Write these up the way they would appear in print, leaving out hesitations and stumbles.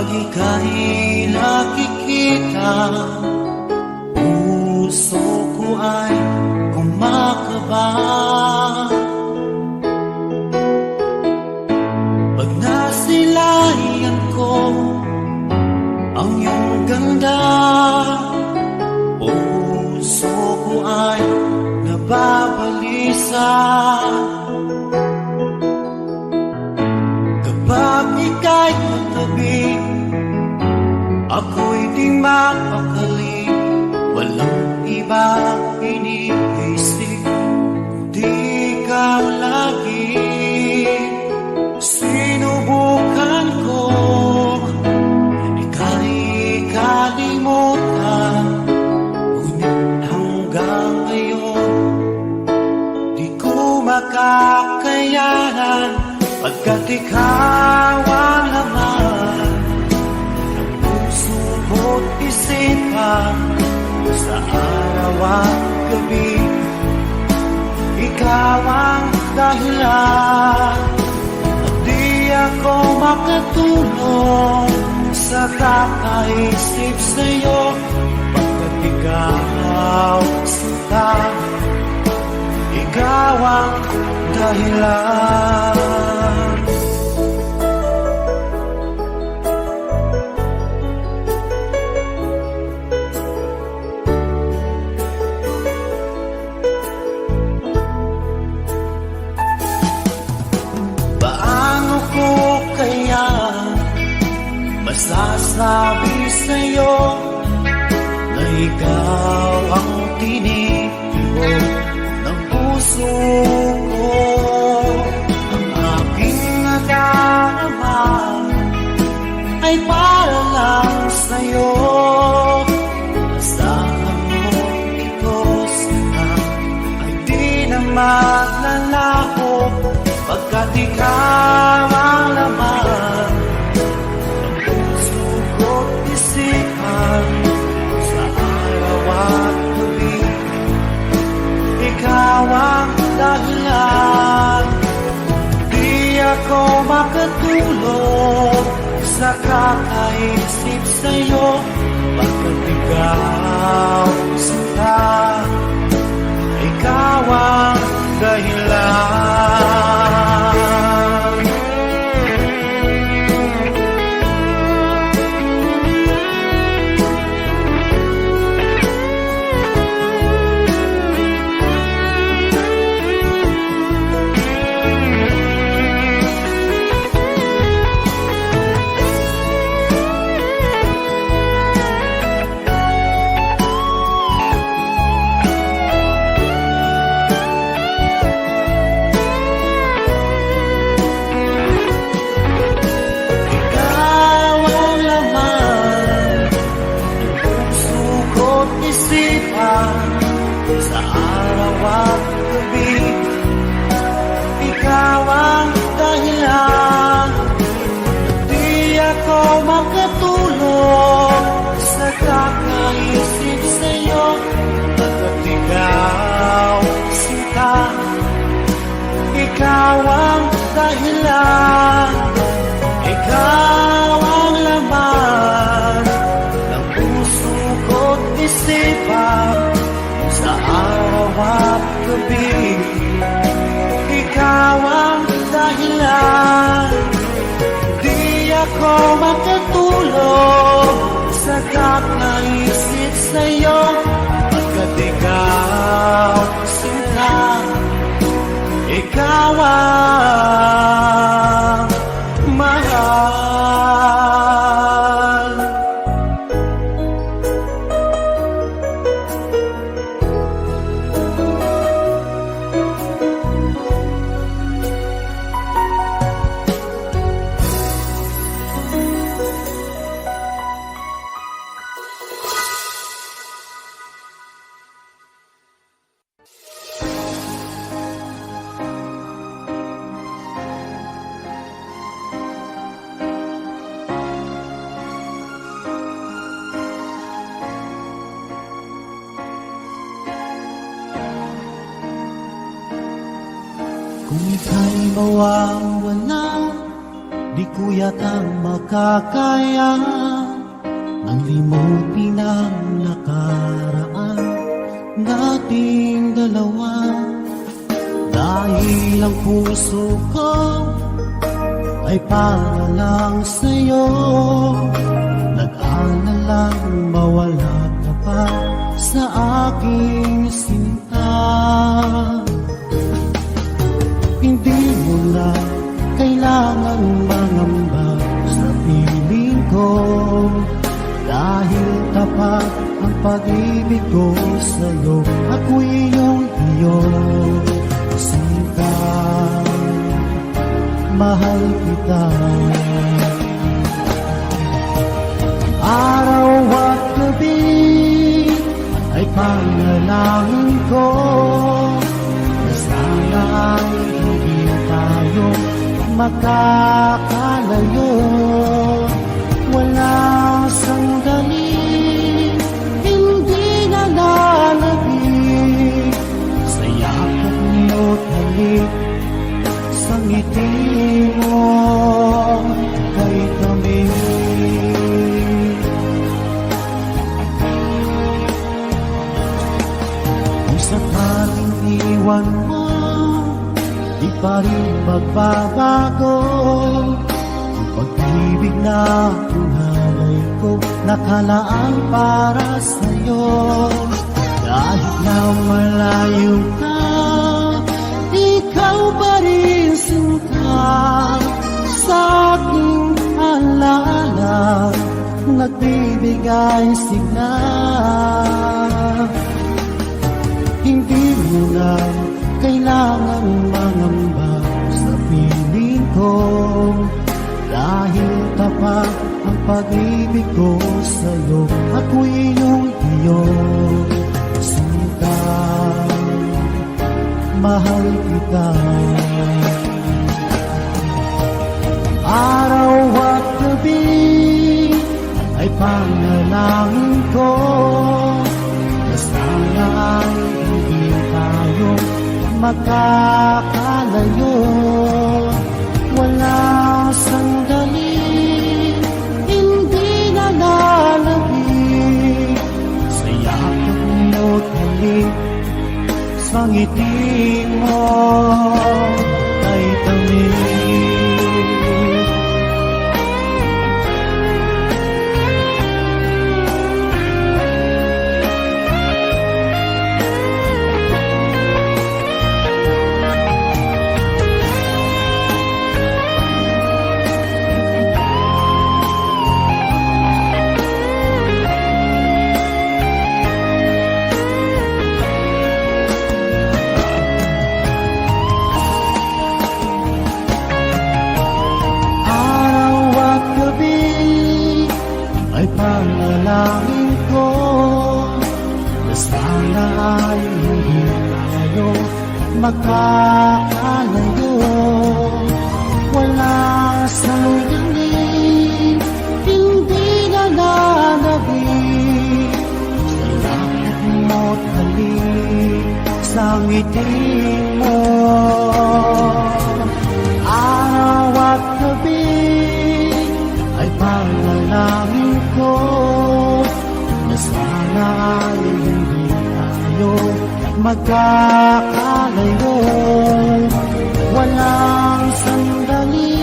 ika'y nakikita, puso ko ay kumakaba. Pag nasilayan ko ang iyong ganda, puso ko ay nababalisa. Kapag ika'y katabi, ako'y di mapakali. Walang iba iniisip, kundi ikaw lagi. Sinubukan ko ika'y kalimutan, ngunit hanggang ngayon di ko makakayanan. Pagkat ikaw ang laman ng puso ko't isipan, sa araw at gabi, ikaw ang dahilan. At di ako makatulog sa kakaisip sa'yo, pagkat ikaw sinta, ikaw ang dahilan. Masasabi sa'yo na ikaw ang tinitibok ng puso ko. Ang aking nadarama ay para lang sa'yo. Asahan mo ito sana ay di na maglalaho, pagkat ikaw ang laman sa araw at gabi, ikaw ang dahilan. Di ako makatulog sa kakaisip sa'yo, pagkat ikaw sinta, ikaw ang dahilan. Sa araw at gabi, ikaw ang dahilan. Di ako makatulog sa kakaisip sa'yo, pagkat ikaw sinta, ikaw ang dahilan. Ikaw ang laman ng puso ko't isipan, sa araw at gabi, ikaw ang dahilan. Di ako makatulog sa kakaisip sa'yo, pagkat ikaw sinta, ikaw ang mahal. Kung ika'y mawawala, Di ko yata makakaya ang limutin ang nakaraan nating dalawa. Dahil ang puso ko ay para lang sa'yo, nag-aalalang mawala ka pa sa aking sinta. Hindi mo na kailangan mangamba sa piling ko, dahil tapat ang pag-ibig ko sa'yo. Ako'y iyong sinta, mahal kita. Araw at gabi ay panalangin ko na sana ay hindi tayo makakalayo. Walang sandali hindi na lalabig sa yakap mo't halik, sa ngiti mo kay kami. Kung sakaling iwan mo, di pa rin magbabago ang pag-ibig na tunay ko nakalaan para sa'yo. Kahit na malayo ka, ikaw pa rin sinta sa aking alaala, nagbibigay sigla. Hindi mo na kailangan mangamba sa piling ko, dahil tapat ang pag-ibig ko sa'yo. Ako'y iyong sinta, mahal kita. Araw at gabi ay panalangin ko na sana ay hindi tayo makakalayo. Walang sandali hindi na lalabig sa yakap mo't halik, sa ngiti mo ay tamis. Ay panalangin ko na sana ay hindi tayo makakalayo. Wala sandali hindi na lalabig sa lakad mo't halik, sa ngiti mo. Araw at gabi ay panalangin ko na sana ay hindi tayo magkakalayo. Walang sandali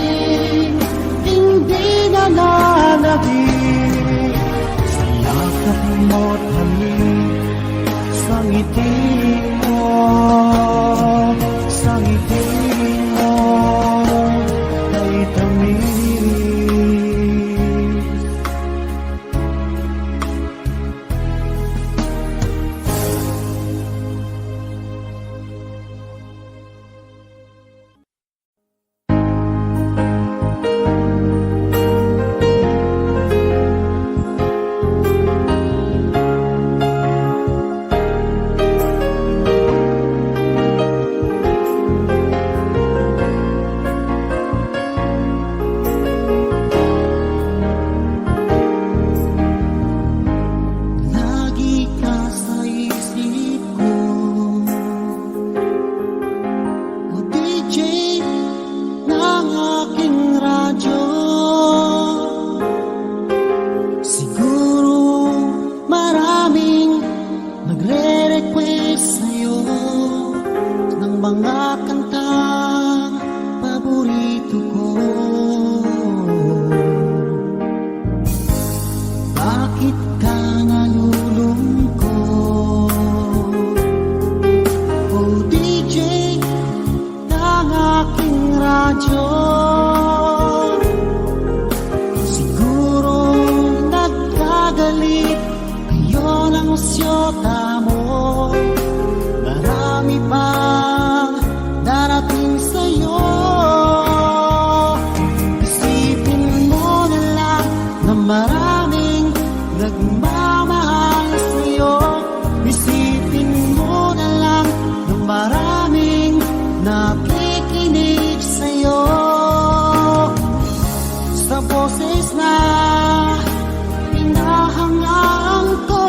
hindi na lalabig sa yakap mo't halik, sa ngiti mo, sa ngiti mo kay tamis. nagmamahal sa'yo. Isipin mo na lang ng maraming nakikinig sa'yo. Sa boses na hinahangaan ko,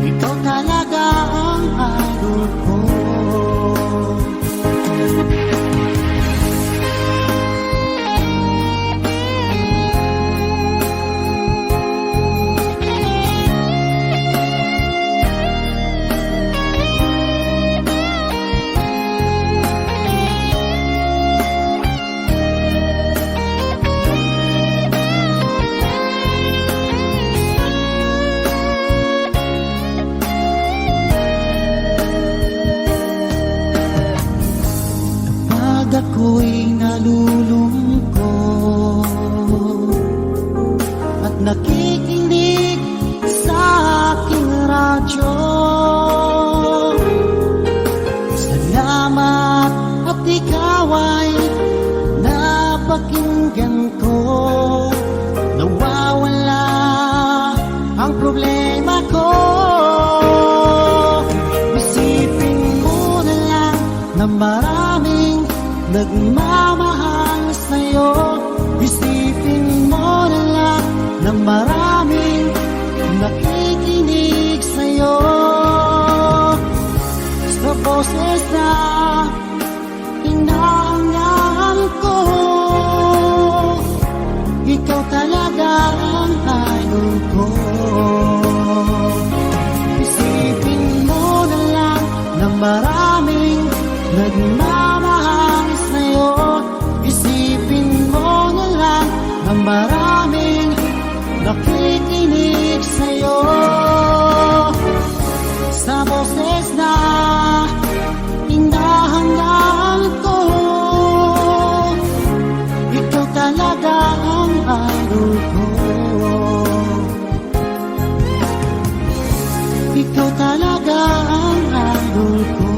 ikaw talaga ang idol ko. Ako'y nalulungkot at nakikinig sa aking radyo. Salamat at ikaw ay napakinggan ko. Nawawala ang problema ko. Isipin mo na lang na maraming nagmamahal sa'yo. Isipin mo na lang na maraming nakikinig sa'yo. Sa boses na hinahangaan ko, ikaw talaga ang idol ko. Isipin mo na lang na maraming nagmamahal sa'yo. Isipin mo na lang na maraming nakikinig sa'yo. Sa boses na hinahangaan ko, ikaw talaga ang idol ko. Ikaw talaga ang idol ko.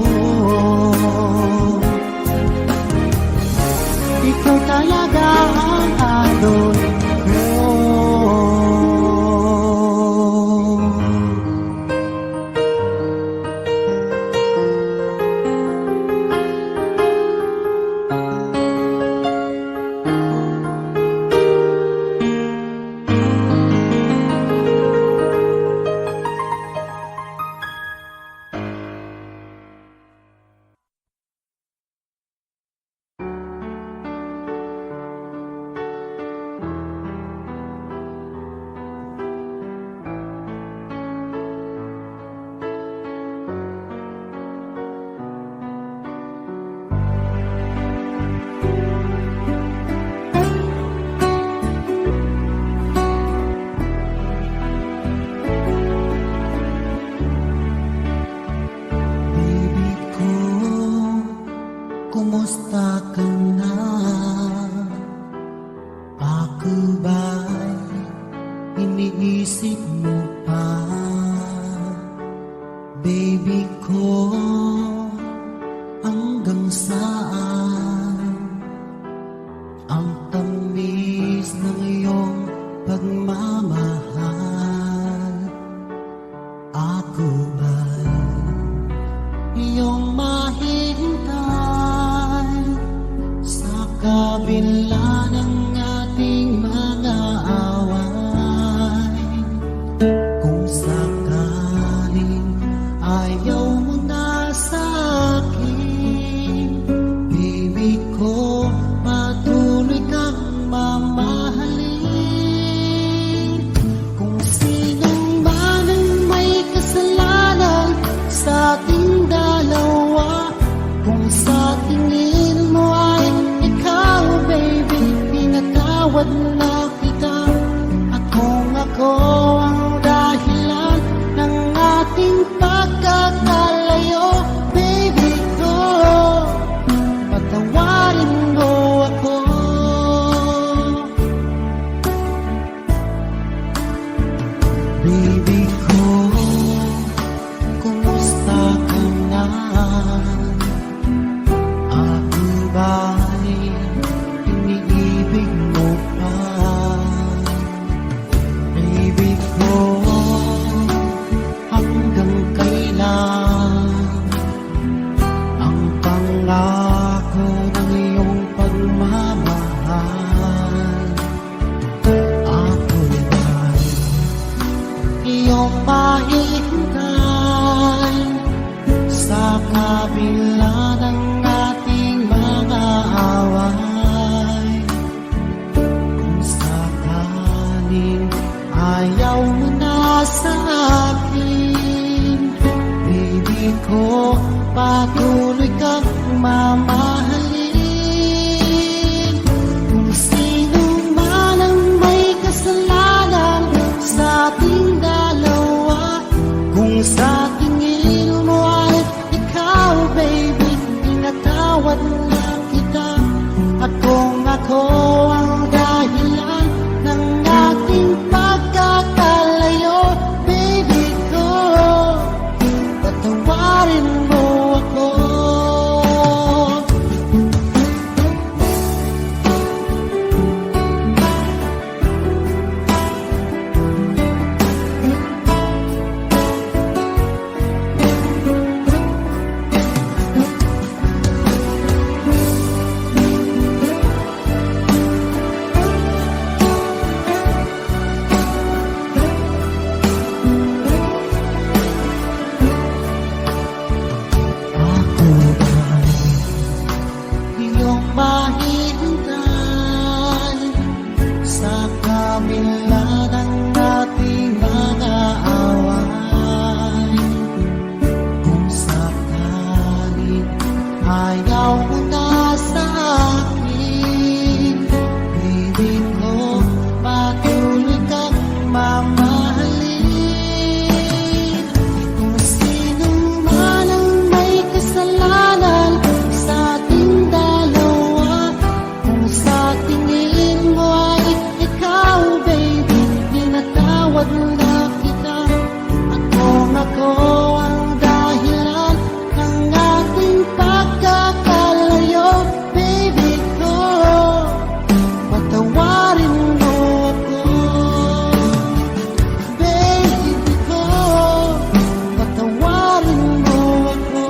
Ikaw talaga ang idol ko. Kumusta ka na? Ako ba'y iniisip mo pa? Baby ko, hanggang saan ang tamis ng iyong pagmamahal? Ako ba'y iyong mahihintay sa kabila ng ating mga away? Kung sakaling ayaw mo na sa akin, baby ko, patuloy kang mamahalin. Kung sinong man ang may kasalanan sa ating dalawa, kung sa tingin mo ay ikaw, baby, pinatawad na kita. Ako ang dahilan ng ating pagkakalayo. Baby ko, patawarin mo ako. Baby ko, kumusta ka na? Ako ba'y iniibig mo pa? kabila ng ating mga away. Kung sakaling ayaw mo na sa akin, baby ko, patuloy kang mamahalin. Kung sino man ang may kasalanan sa ating dalawa, kung sa tingin mo ay ikaw, baby, tinatawad na kita. At kung ako ang dahilan ng ating pagkakalayo, baby ko, patawarin mo ako. Ako ba'y iyong mahihintay sa kabila ng ating mga away? Kung sakaling ayaw mo na sa akin, baby ko, patuloy kang mamahalin. Kung sino man ang may kasalanan sa ating dalawa, kung sa tingin mo ay ikaw, baby, tinatawad na kita. At kung ako ang dahilan ng ating pagkakalayo, baby ko, patawarin mo ako. Baby ko, patawarin mo ako.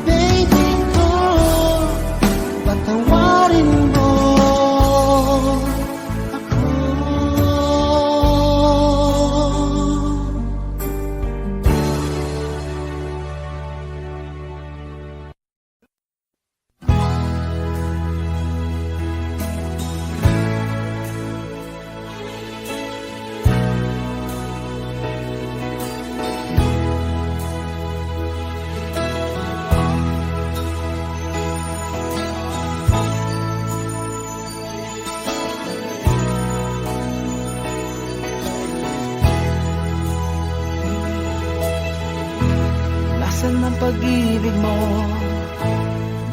Baby ko, patawarin mo ako. Nasaan ang pag-ibig mo?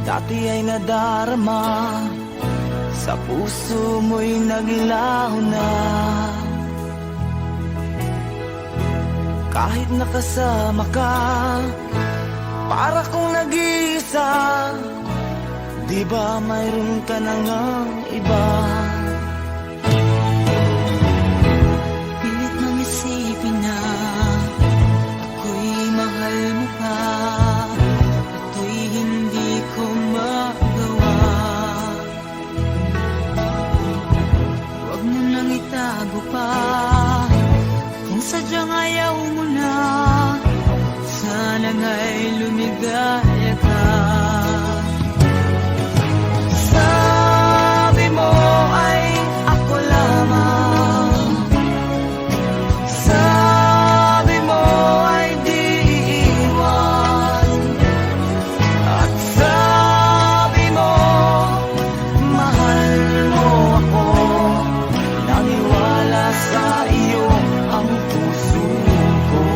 Dati ay nadarama, sa puso mo'y nagilaw na. Kahit nakasama ka, para kong nag-iisa. Di ba mayroon ka na ngang iba? Pilit nang isipin na ako'y mahal mo pa, ito'y hindi ko magawa. Huwag mo nang itago pa, kung sadyang ayaw mo na, sana nga'y lumigaya ka. Sabi mo ay ako lamang, sabi mo ay di iiwan, at sabi mo mahal mo ako. Naniwala sa iyo ang puso ko.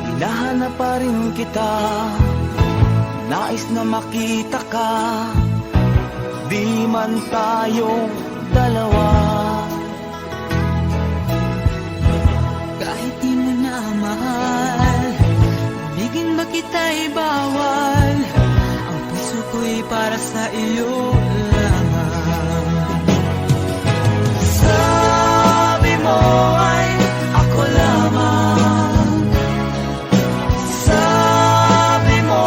Hinahanap pa rin kita, nais na makita ka, di man tayong dalawa. Kahit di mo na mahal, bigin ba kita'y bawal? Ang puso ko'y parang sa iyo lamang. Sabi mo ay ako lamang, sabi mo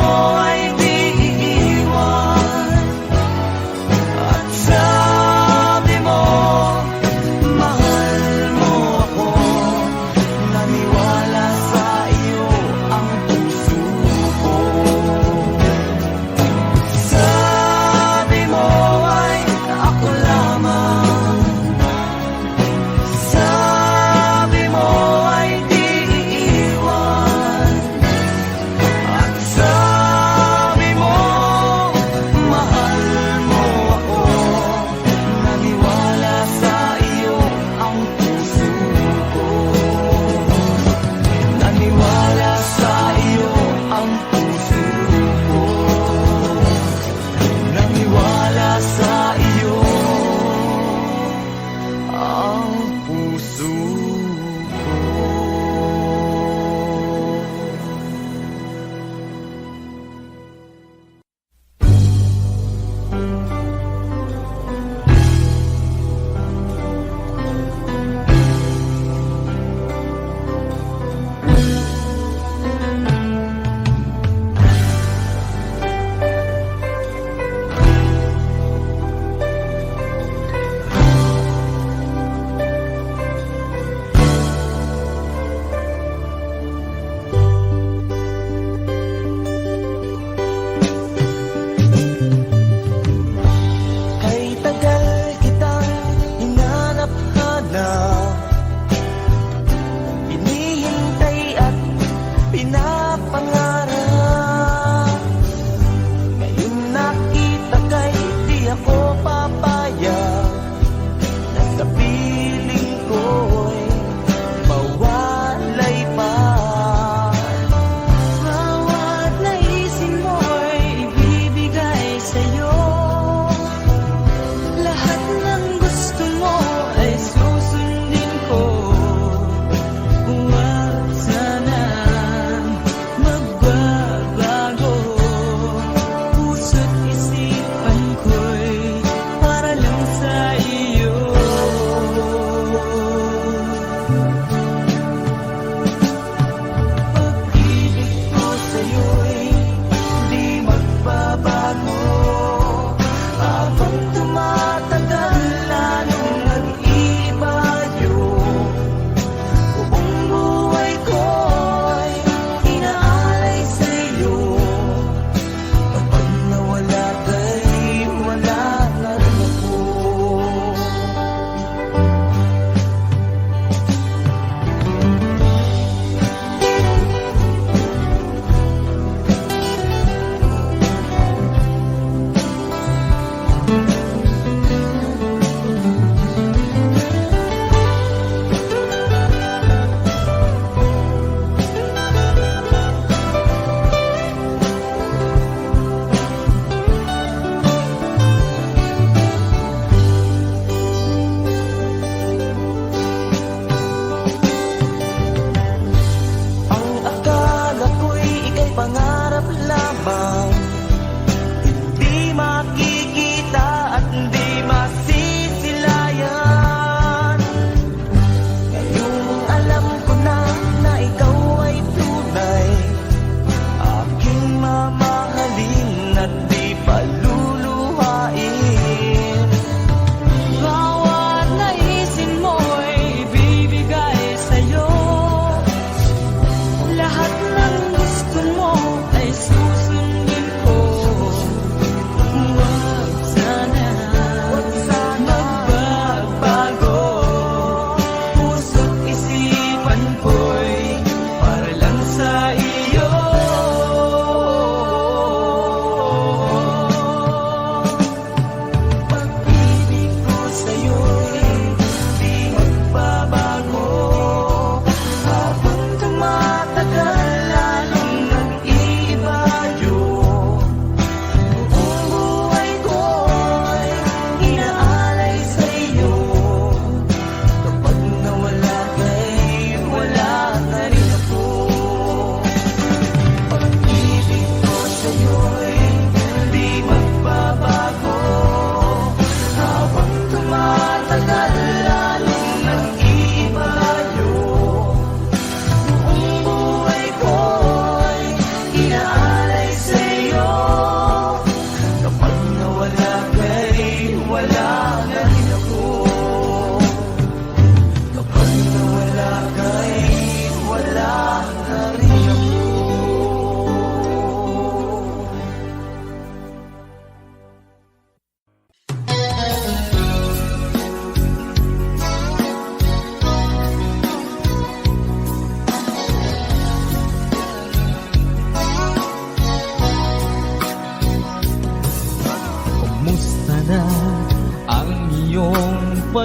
ay di iiwan, at sabi mo mahal mo ako. Naniwala sa iyo ang puso ko. Sabi mo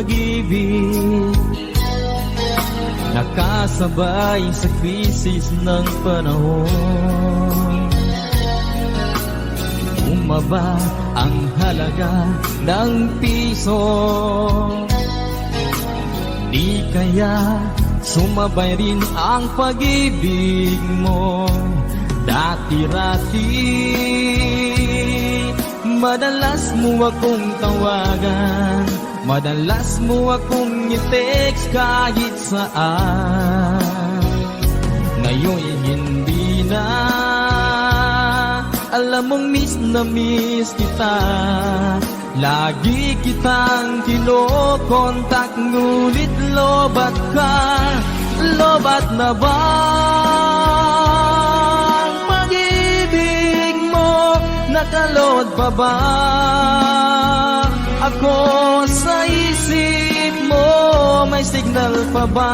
pag-ibig, nakasabay sa krisis ng panahon. Bumaba ang halaga ng piso, di kaya sumabay rin ang pag-ibig mo. Dati-rati, madalas mo akong tawagan, madalas mo akong i-text kahit saan. Ngayon hindi na, alam mong miss na miss kita. Lagi kitang kinokontak, ngunit lobat ka. Lobat na ba ang pag-ibig mo? Nakalod pa ba ako sa isip mo? May signal pa ba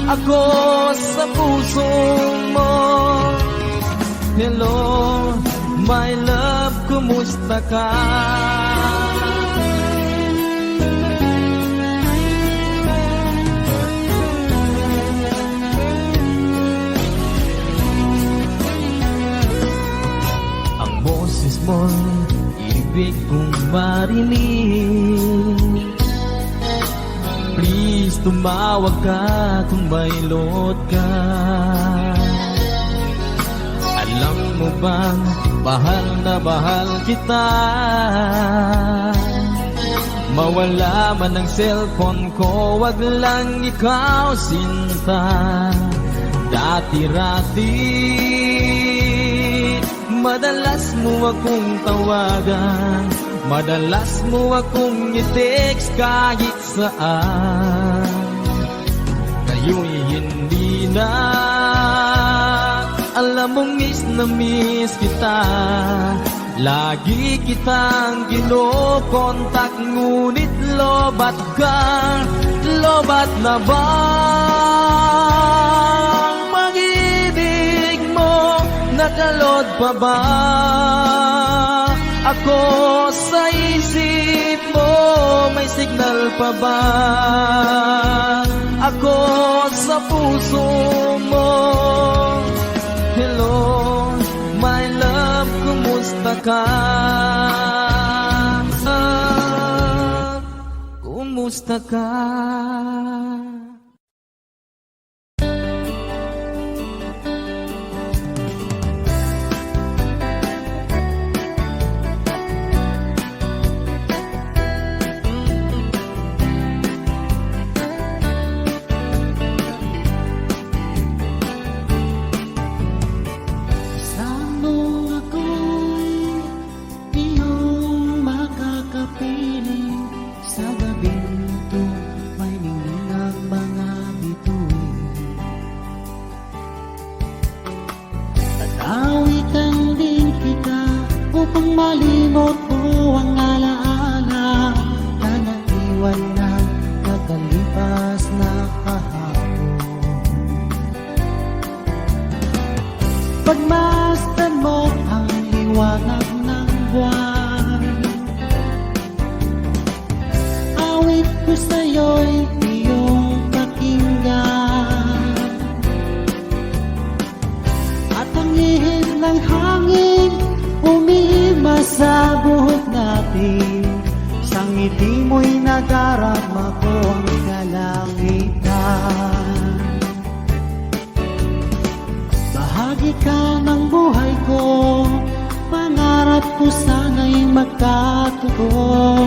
ako sa puso mo? Hello, my love, kumusta ka? Ang boses mo'y ibig kong marinig. Please, tumawag ka kung may load ka. Alam mo bang mahal na mahal kita? Mawala man ang cellphone ko, wag lang ikaw sinta. Dati-rati, madalas mo akong tawagan, madalas mo akong i-text kahit saan. Ngayon hindi na, alam mong miss na miss kita. Lagi kitang kinokontak, ngunit lobat ka. Lobat na ba ang pag-ibig mo? Nakalod pa ba ako sa isip mo? May signal pa ba ako sa puso mo? Hello, my love, kumusta ka? Kumusta ka? Upang malimot ko ang alaala na naiwan ng kakalipas na kahapon. Pagmasdan mo ang liwanag ng buwan, awit ko sa'yo'y iyong pakinggan. At ang ihip ng hangin umiiba sa buhok natin, sa ngiti mo'y nadarama ko ang kalangitan. Bahagi ka ng buhay ko, pangarap ko sana'y magkatotoo.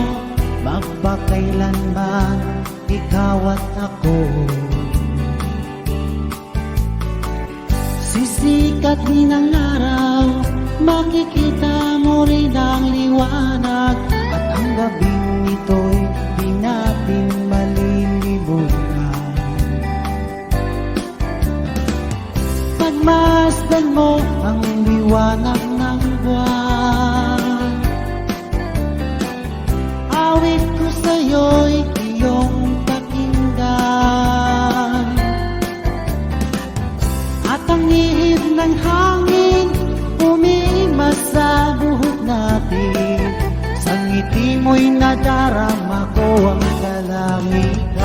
Magpakailanman ikaw at ako, sisikat din ang araw, makikita mo rin ang liwanag. At ang gabing ito'y di natin malilimutan. Pagmasdan mo ang liwanag ng buwan, awit ko sa'yo'y iyong pakinggan. At ang ihip ng hangin umiimas sa buhok natin, sa ngiti mo'y nadarama ko ang kalamitan.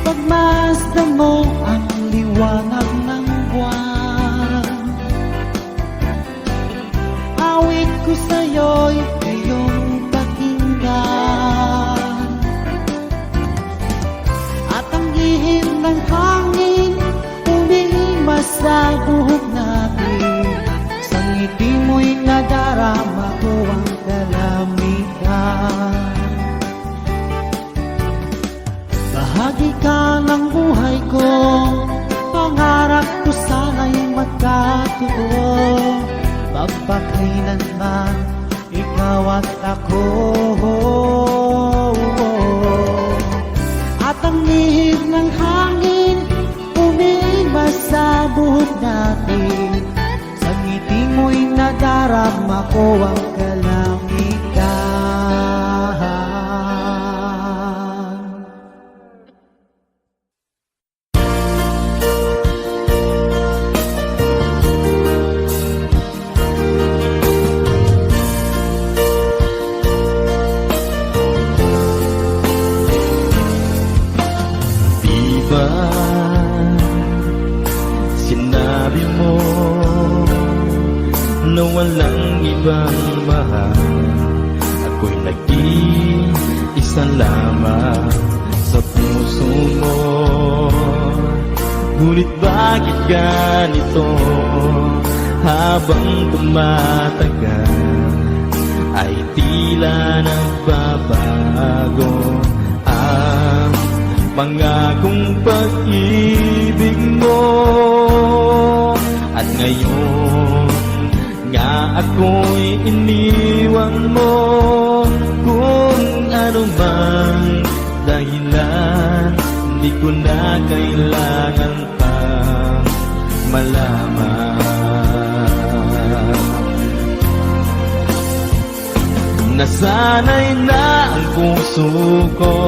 Pagmasdan mo ang liwanag ng buwan, awit ko sa'yo'y iyong pakinggan. At ang ihip ng hangin umiimas sa buhok natin, sa ngiti mo'y nadarama ko ang kalamitan. Bahagi ka ng buhay ko, pangarap ko sana'y magkatotoo. Magpakailanman, ikaw at ako. At ang lihim ng hangin umiimas sa buhok natin, sa ngiti mo'y nadarama ko ang kalamitan. Sinabi mo na walang ibang mahal, ako'y nag-iisa lamang sa puso mo. Ngunit bakit ganito? Habang tumatagal ay tila nagbabago ang pangakong pag-ibig mo. At ngayon nga ako'y iniwan mo, kung ano mang dahilan, di ko na kailangan pang malaman. Nasanay na ang puso ko,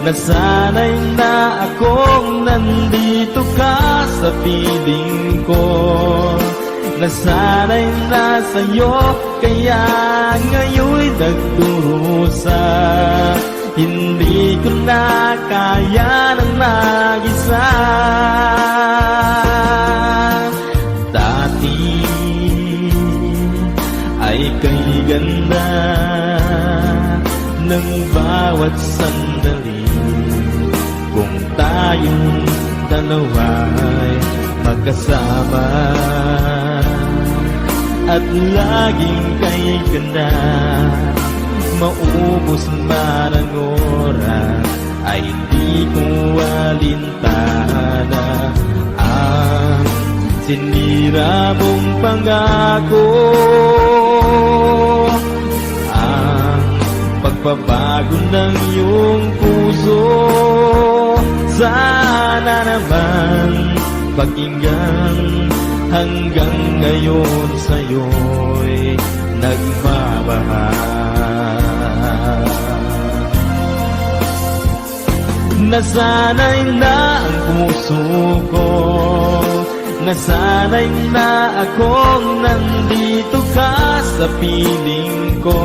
nasanay na akong nandito ka sa piling ko. Nasanay na sa'yo, kaya ngayon'y nagdurusa. Hindi ko na kaya ng mag-isa. Dati ay kay ganda ng bawat sandali, kung tayong dalawa'y magkasama. At laging kay ganda, maubos man ang oras, ay di ko alintana ang sinira mong pangako. Ang pagbabago ng iyong puso, sana naman pakinggan. Hanggang ngayon sa'yo'y nagmamahal. Nasanay na ang puso ko, nasanay na akong nandito ka sa piling ko.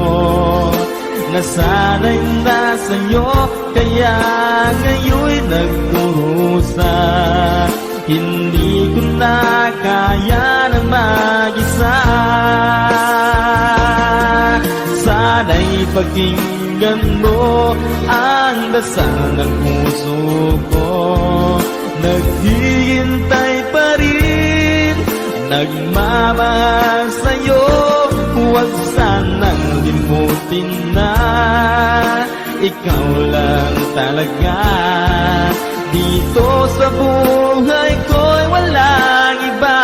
Nasanay na sa'yo, kaya ngayon'y nagdurusa. Hindi ko na kaya na mag-isa. Sana'y pakinggan mo ang dasal ng puso ko. Naghihintay pa rin, nagmamahal sa'yo. Huwag sanang limutin na ikaw lang talaga. Dito sa buhay ko'y walang iba.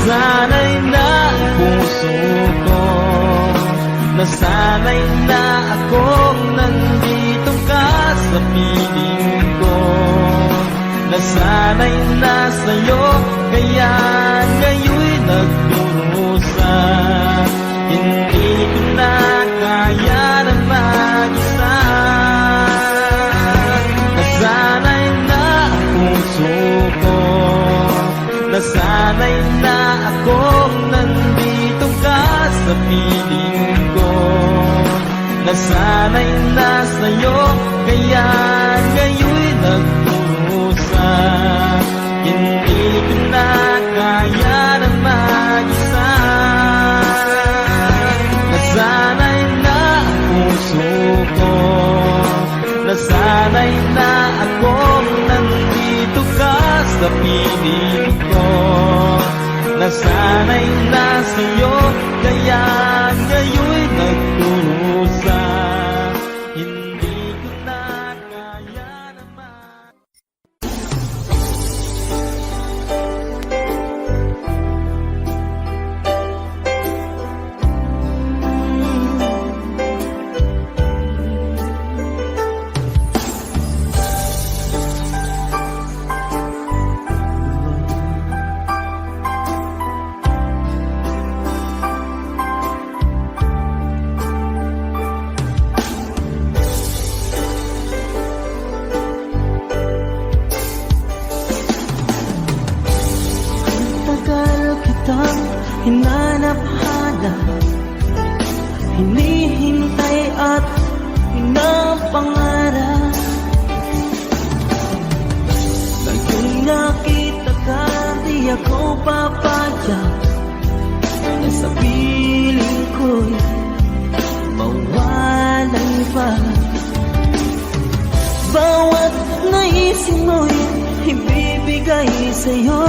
Nasanay na ang puso ko, nasanay na akong nandito ka sa piling ko. Nasanay na sa'yo, kaya ngayon'y nagdurusa. Hindi ko na kaya na mag-isa. Nasanay na ang puso ko, nasanay na akong nandito ka sa piling ko. Nasanay na sa'yo, kaya ngayon'y nagdurusa. Hindi ko na kaya na mag-isa. Nasanay na ang puso ko, nasanay na akong nandito ka sa piling ko. Nasanay na sa'yo, kaya ngayon'y nagdurusa. Hindi ko na kaya naman. Tagal kitang hinanap-hanap, hinihintay at pinapangarap. Ngayon nakita ka, di ako papayag na sa piling ko'y mawalay pa. Bawat naisip mo'y ibibigay sa'yo.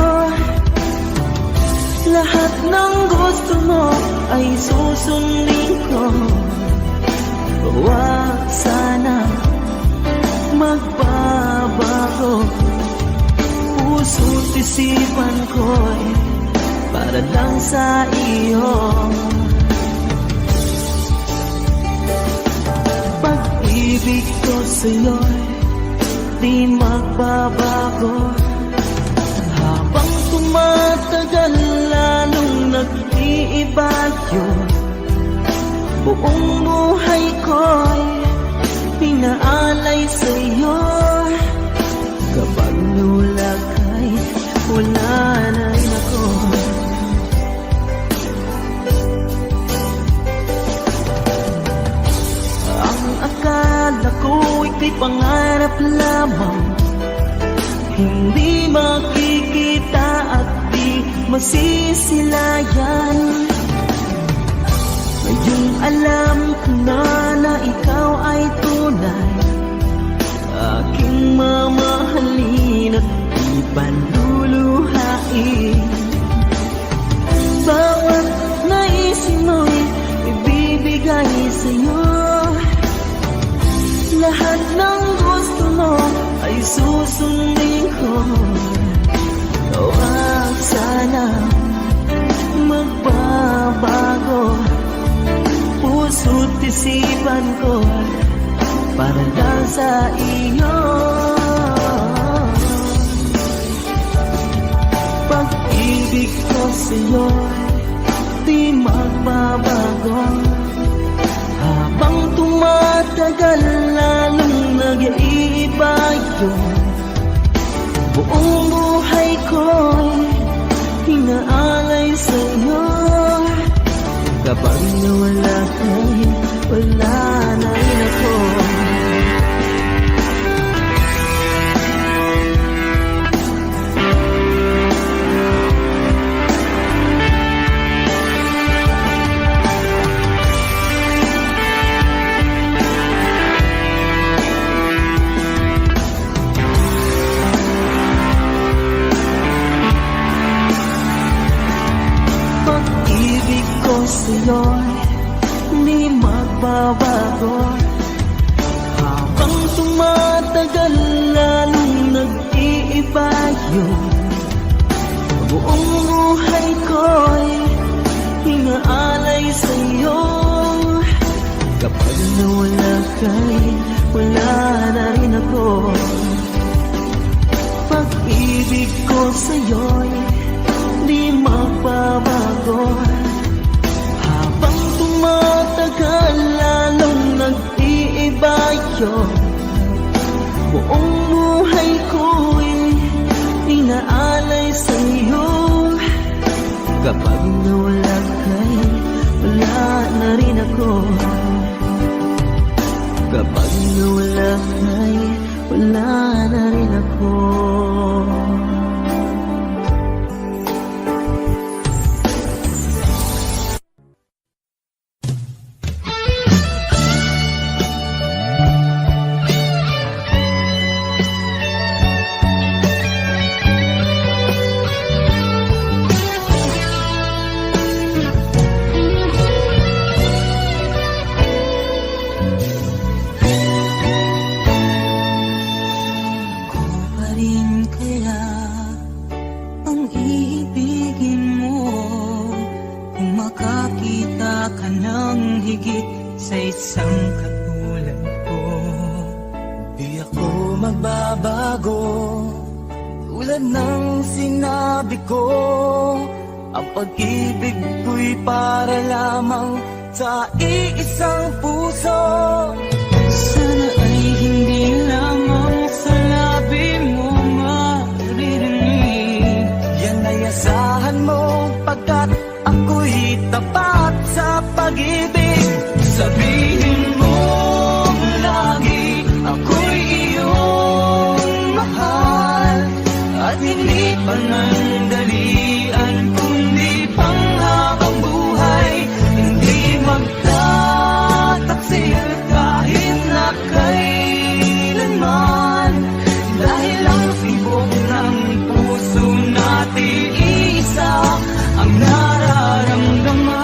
Lahat ng gusto mo ay susundin ko. Huwag sana magbabago. Puso't isipan ko'y para lang sa iyo. Pag-ibig ko sa'yo'y di magbabago. Habang tumatagal, lalong nag-iiba yun. Buong buhay ko'y pinaalay sa'yo. Kapag nawala ka'y wala na rin ako. Ang akala ko'y kay pangarap lamang, hindi makikita at di masisilayan. Ngayong alam ko na ikaw ay tunay, aking mamahalin at di panluluhain. Bawat naisip mo'y ibibigay sa'yo. Lahat ng gusto mo ay susundin ko. Huwag sana magbabago. Puso't isipan ko para lang sa iyo. Pag-ibig ko sa'yo di magbabago. Habang tumatagal, lalong nag-iiba yun. Buong buhay ko'y hinaalay sa'yo. Kapag nawala ka'y wala na rin ako. Pag-ibig ko sa'yo'y di magbabago. Habang tumatagal, lalong nag-iiba yun. Buong buhay ko'y inaalay sa'yo. Kapag nawala ka'y wala na rin ako. Pag-ibig ko sa'yo'y di magbabago. Habang tumatagal lalong nag-iiba yun. Buong buhay ko'y inaalay sa'yo. Kapag nawala ka'y wala na rin ako. Kapag nawala ka'y wala na rin ako. Tulad ng sinabi ko, ang pag-ibig ko'y para lamang sa iisang puso. Sana ay hindi lamang sa labi mo maririnig. Yan ay asahan mo pagkat ako'y tapat sa pag-ibig. Sabihin mo lagi ako'y iyong mahal. At hindi panandalian kundi panghabang buhay. Hindi magtataksil kahit na kailanman. Dahil ang sibok ng puso natin isa ang nararamdaman.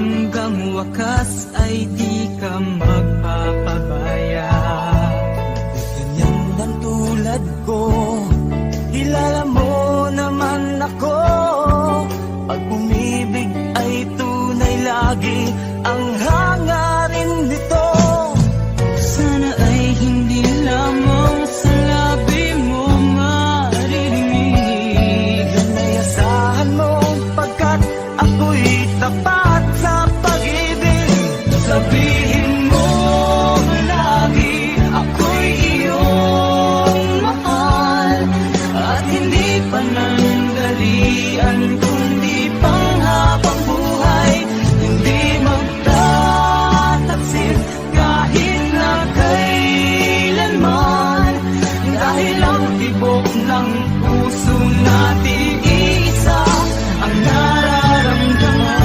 Hanggang wakas ay di ka magpapabaya. Ganyan lang tulad ko, kilala mo naman ako. Pag umibig ay tunay lagi ang hangarin nito. Sana ay hindi lamang sa labi mo maririnig. Yan ay asahan mo pagkat ako'y tapat sa pag-ibig. Sabihin mo lagi ako'y iyong mahal. At hindi panandalian kundi panghabang buhay. Hindi magtataksil kahit na kailanman. Dahil ang tibok ng puso natin isa ang nararamdaman.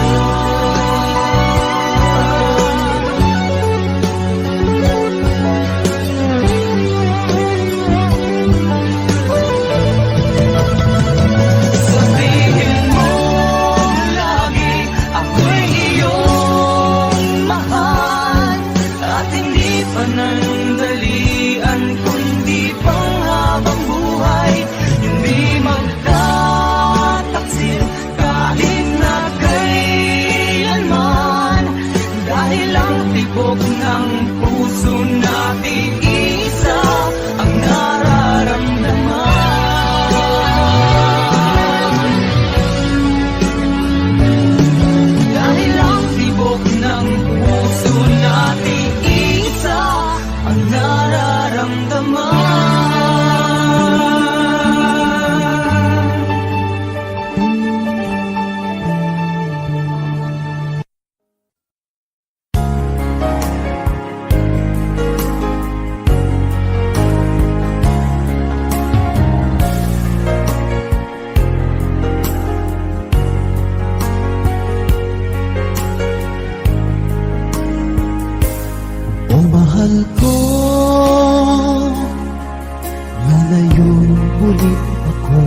Panandalian kundi panghabang buhay. Hindi magtataksil kahit na kailanman. Dahil ang tibok ng puso natin isa ang nararamdaman. Dahil ang tibok ng puso natin isa ang nararamdaman. O mahal ko, lalayon ulit ako.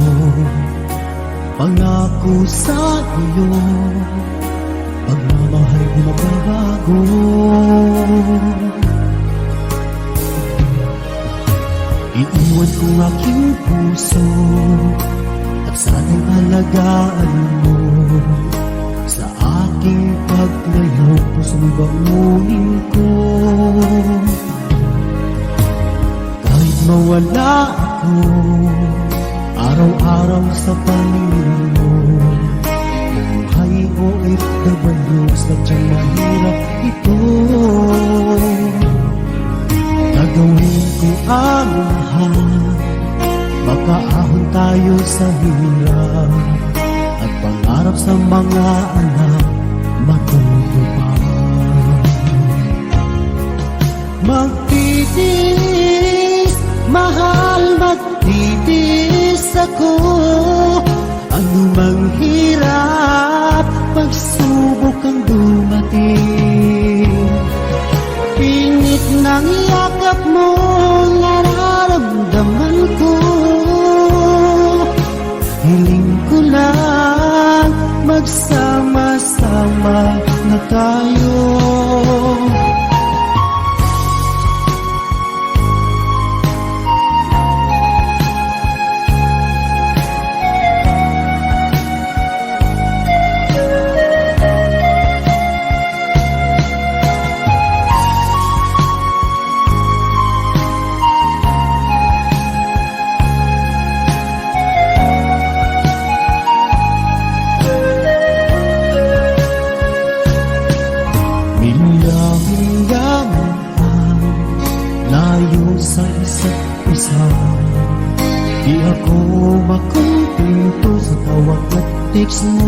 Pangako sa iyo, pagmamahal di magbabago. Iiwan ko aking puso at sana'y alagaan mo. Sa aking paglayo, puso'y bangunin ko. Kahit mawala ako, araw-araw sa pangingin mo. Buhay o FW, sadyang mahirap ito. Gagawin ko ang lahat, makaahon tayo sa hirap, at pangarap sa mga anak matutupad. Magtitiis, mahal, magtitiis ako. Ano mang hirap, pagsubok ang dumating. Pinit ng yakap mo, nararamdaman ko. Hiling ko lang, magsama-sama na tayo. Sa isa't isa, di ako makontento sa tawag at text mo.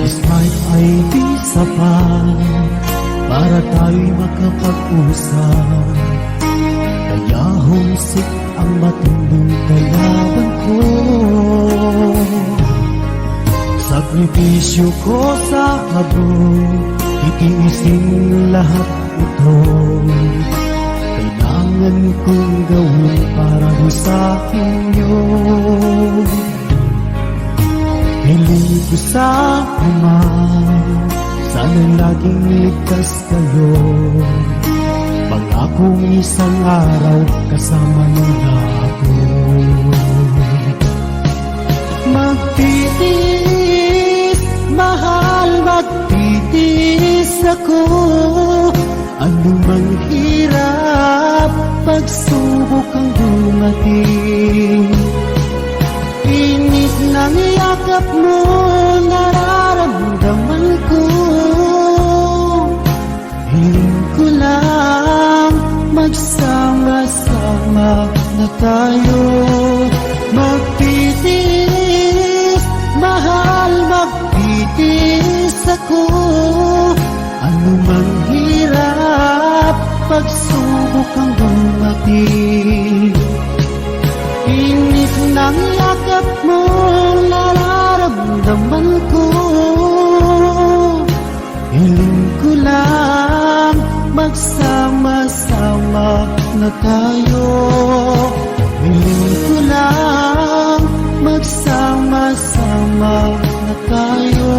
Smart ay di sapat para tayo'y makapag-usap. Kaya homesick ang matinding kalaban ko. Sakripisyo ko sa habog, itiisin lahat ito. Kailangan kong gawin para sa inyo. Hiling ko sa Ama, sana laging ligtas kayo. Pangakong isang araw kasama niyo na ako. Magtitiis, mahal, magtitiis ako. Ano mang hirap, pagsubok ang dumating. Init ng yakap mo, nararamdaman ko. Hiling ko lang, magsama-sama na tayo. Magtitiis, mahal, magtitiis ako. Ano mang hirap, pagsubok ang dumating. Init ng yakap mo, nararamdaman ko. Hiling ko lang, magsama-sama na tayo. Hiling ko lang, magsama-sama na tayo.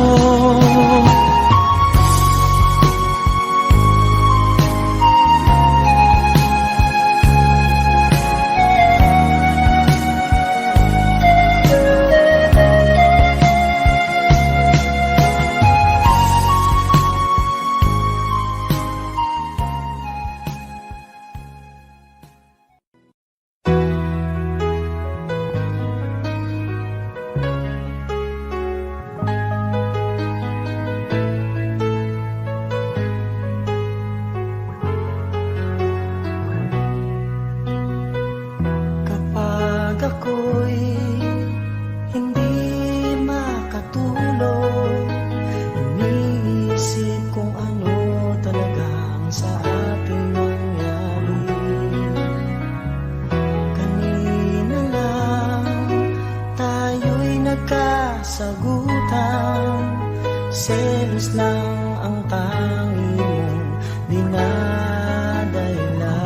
selos lang ang tanging mong dinadala.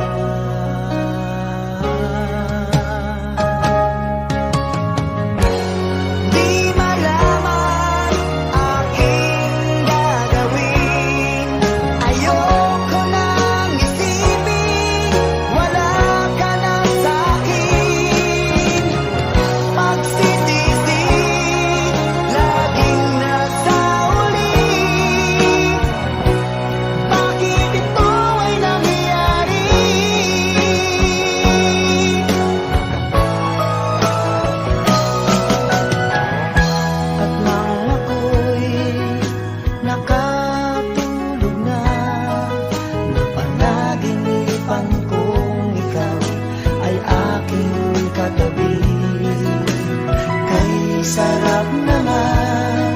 sarap naman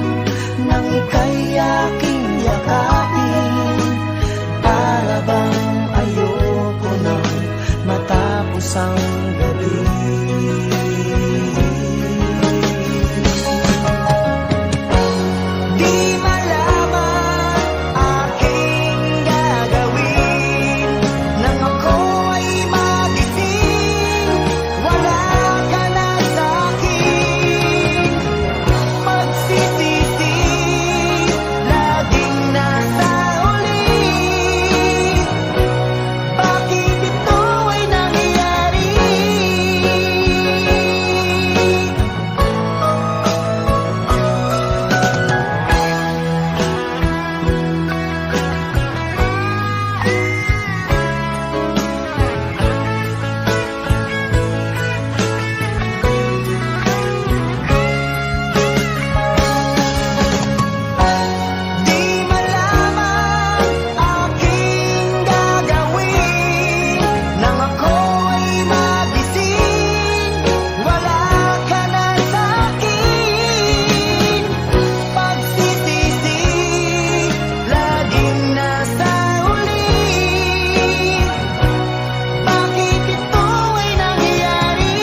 nang ika'y aking yakapin. Para bang ayoko nang matapos ang gabi. Di malaman aking gagawin nang ako ay magising. Wala ka na sa'kin. Magsisisi, laging nasa uli. Bakit ito ay nangyari? Di malaman aking gagawin nang ako ay magising. Wala ka na sa'kin. Pagsisisi, laging nasa uli. Bakit ito ay nangyari?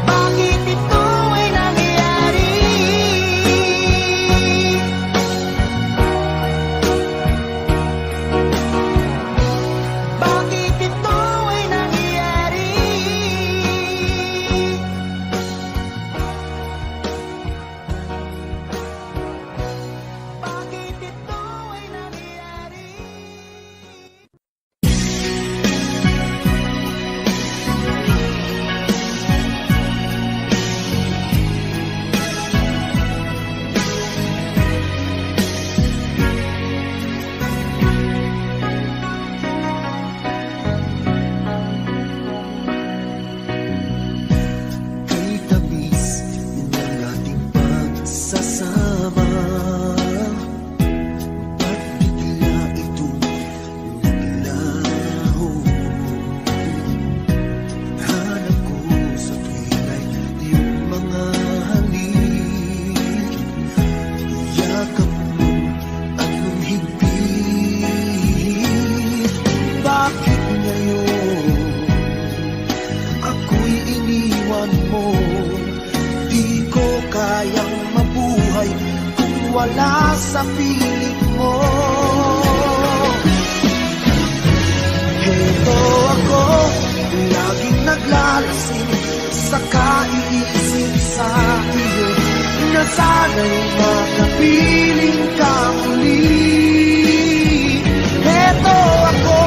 Bakit ito ay nangyari? Bakit ito ay nangyari? Bakit ito ay nangyari? Kay tamis ng ating pagsasama, ba't bigla itong naglaho? Hanap ko sa tuwingay iyong mga halik, yakap mo anong higpit. Bakit ngayon ako'y iniwan mo? Di ko kayang mabuhay kung wala sa piling mo. Heto ako, laging naglalasing sa kaiisip sa iyo, na sana'y makapiling ka muli. Heto ako,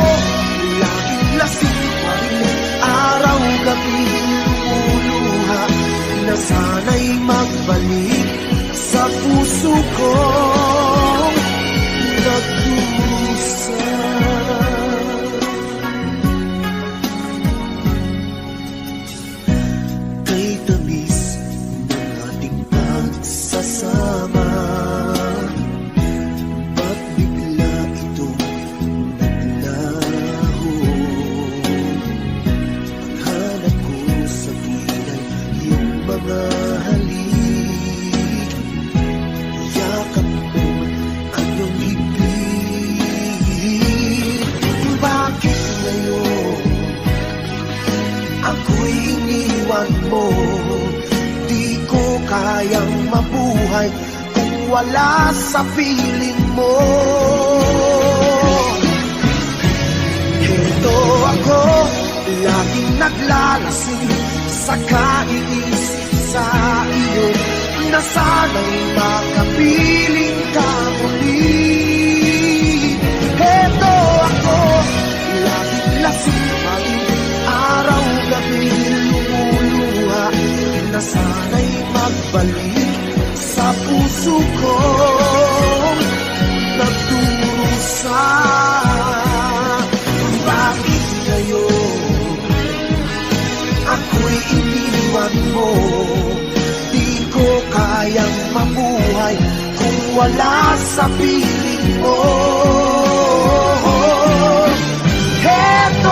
laging lasing pa rin, araw-gabi lumuluha, na sana'y magbalik sa puso kong nagdusa. Kay tamis ng ating pagsasama, ba't bigla itong naglaho? Ang hanap ko sa tuwingay iyong mga halik, yakap mo anong higpit. Bakit ngayon ako'y iniwan mo? Di ko kayang mabuhay kung wala sa piling mo. Heto ako, laging naglalasing sa kaiisip sa iyo, na sana'y makapiling ka muli. Heto ako, laging lasing pa rin, araw-gabi lumuluha, na sana'y magbalik sa puso kong nagdurusa. Bakit ngayon ako'y iniwan mo? Di ko kayang mabuhay kung wala sa piling mo. Heto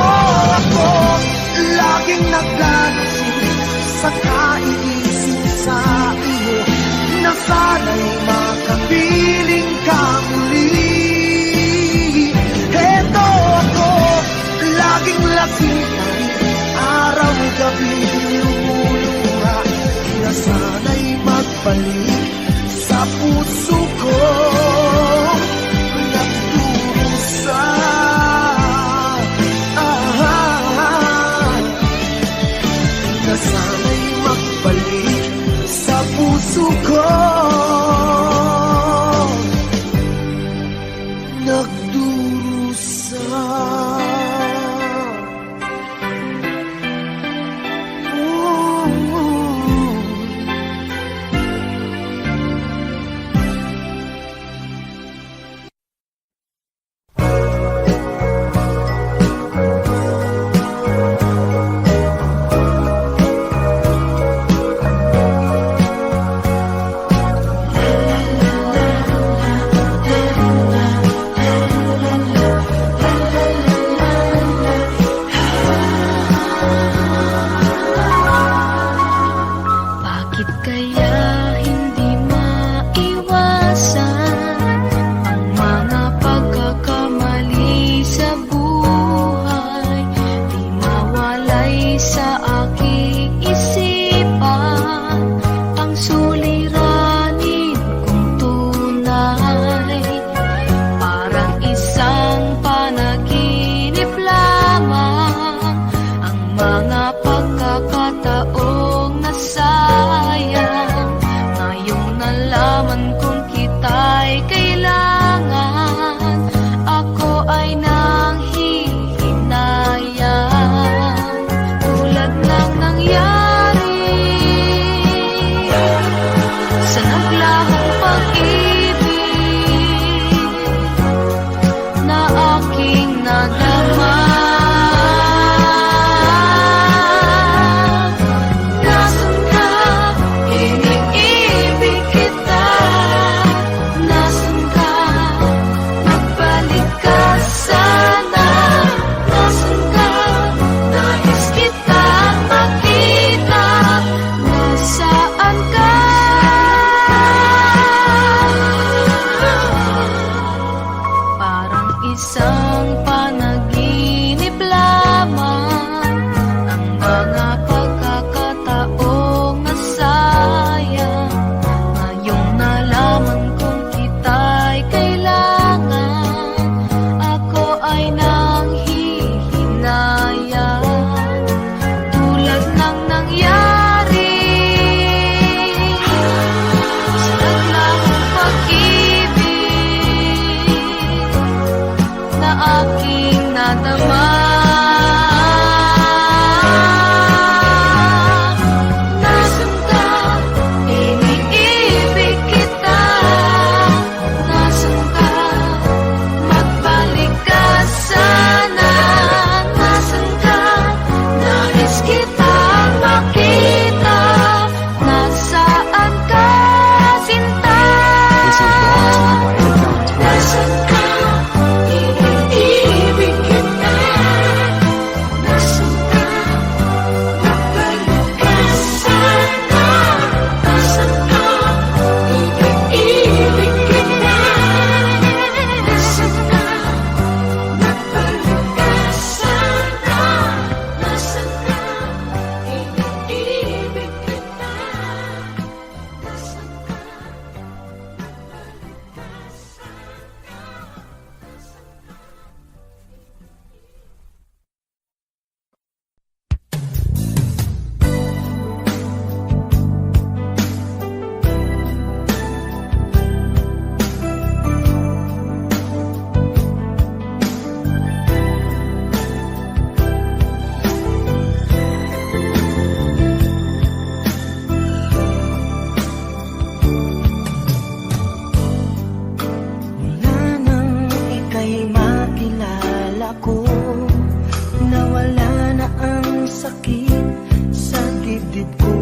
nawala na ang sakit sa dibdib ko.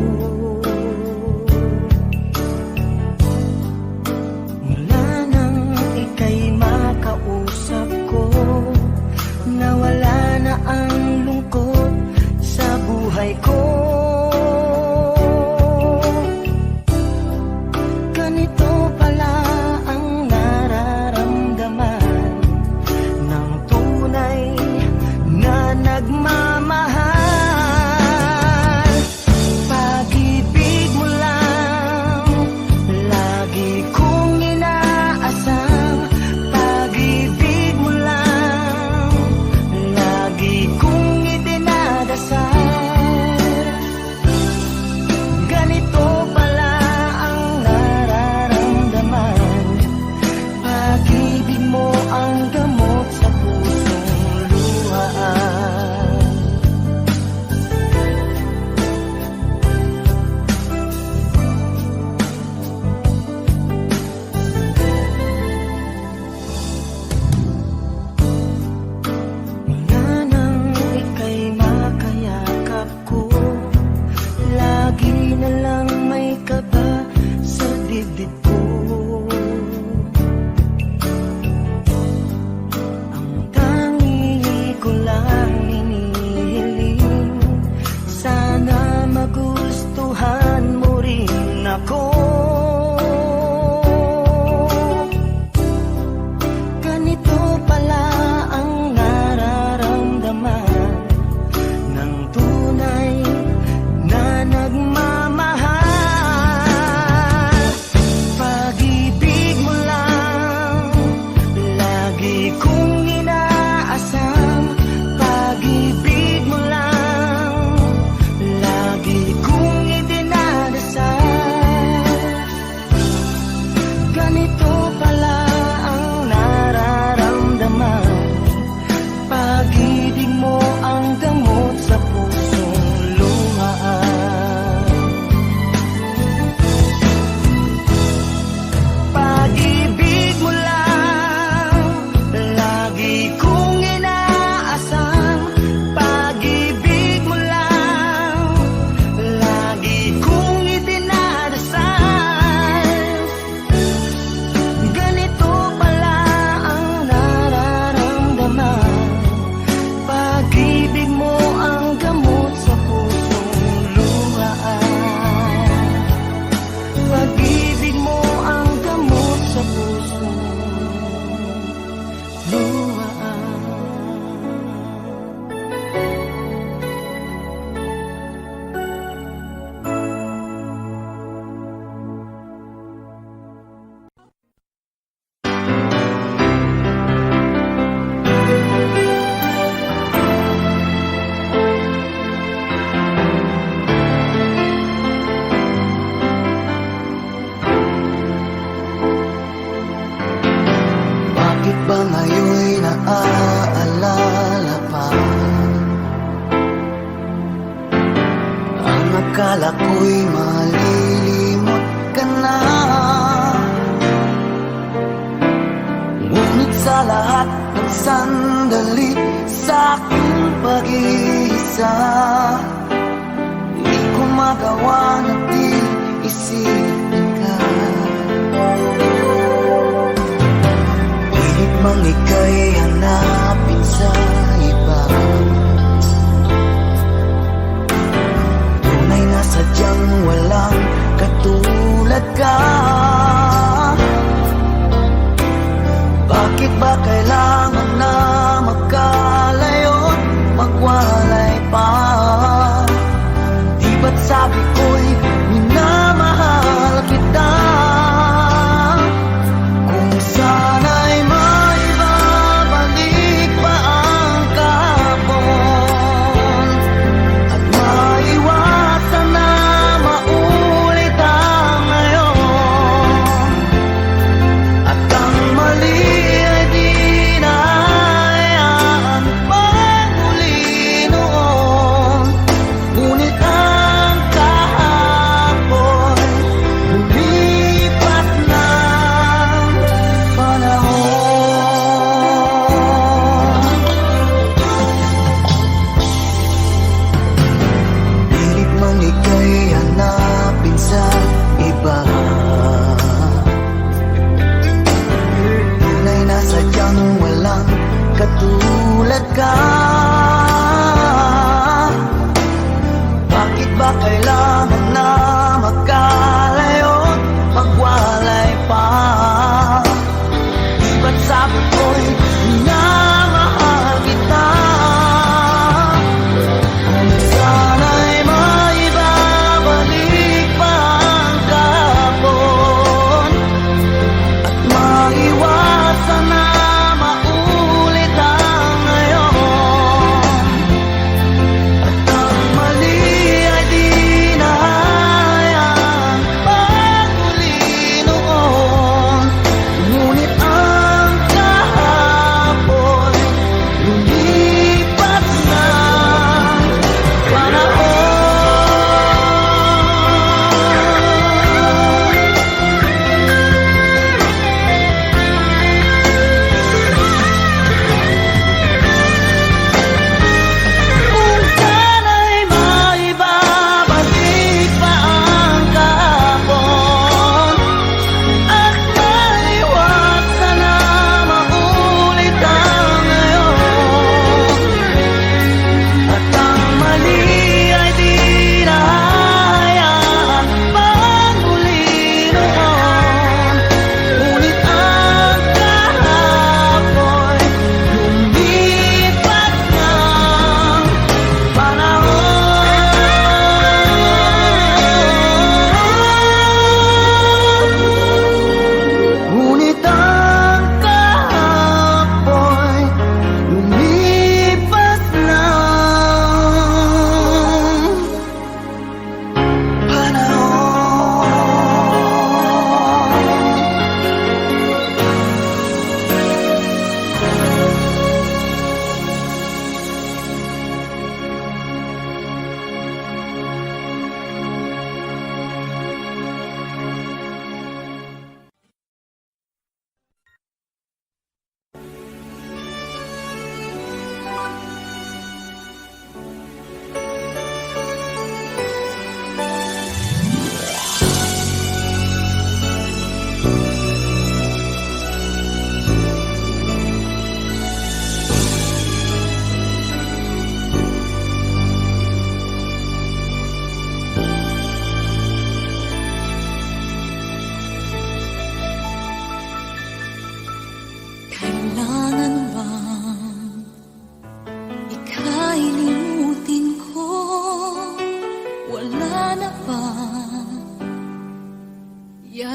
Mula nang ika'y makausap ko, nawala na ang lungkot sa buhay ko. Ganito pala ang nararamdaman ng tunay na nagmamahal. Pag-ibig mo lang lagi kong inaasam. Pag-ibig mo lang lagi kong idinadasal. Ganito pala ang nararamdaman. Pag-ibig mo ang gamot sa pusong luhaan. Mula nang ika'y makayakap ko, lagi na lang may kaba sa dibdib ko. Ang tangi ko lang hinihiling, sana magustuhan mo rin ako. Ganito pala ang nararamdaman ng tunay na nagmamahal. Pag-ibig mo lang lagi kong inaasam. Pag-ibig mo lang lagi kong idinadasal. Ganito pala ang nararamdaman. Pag-ibig mo ang gamot sa pusong luhaan. Pag-ibig mo lang lagi kong inaasam. Pag-ibig mo lang lagi kong idinadasal. Ganito pala ang nararamdaman. Pag-ibig mo ang gamot sa pusong luhaan. Pag-ibig mo ang gamot sa pusong luhaan. Bakit ba ngayon'y naaalala pa ang akala ko'y malilimot ka na? Ngunit sa lahat ng sandali sa aking pag-iisa, di ko magawa na di isipin ka. Pilit mang ika'y hanapin sa iba, tunay na sadyang walang katulad ka. Bakit ba kailangan na magkalayo't magwalay pa? Di ba't sabi ko'y minamahal kita? Kung sana'y maibabalik pa ang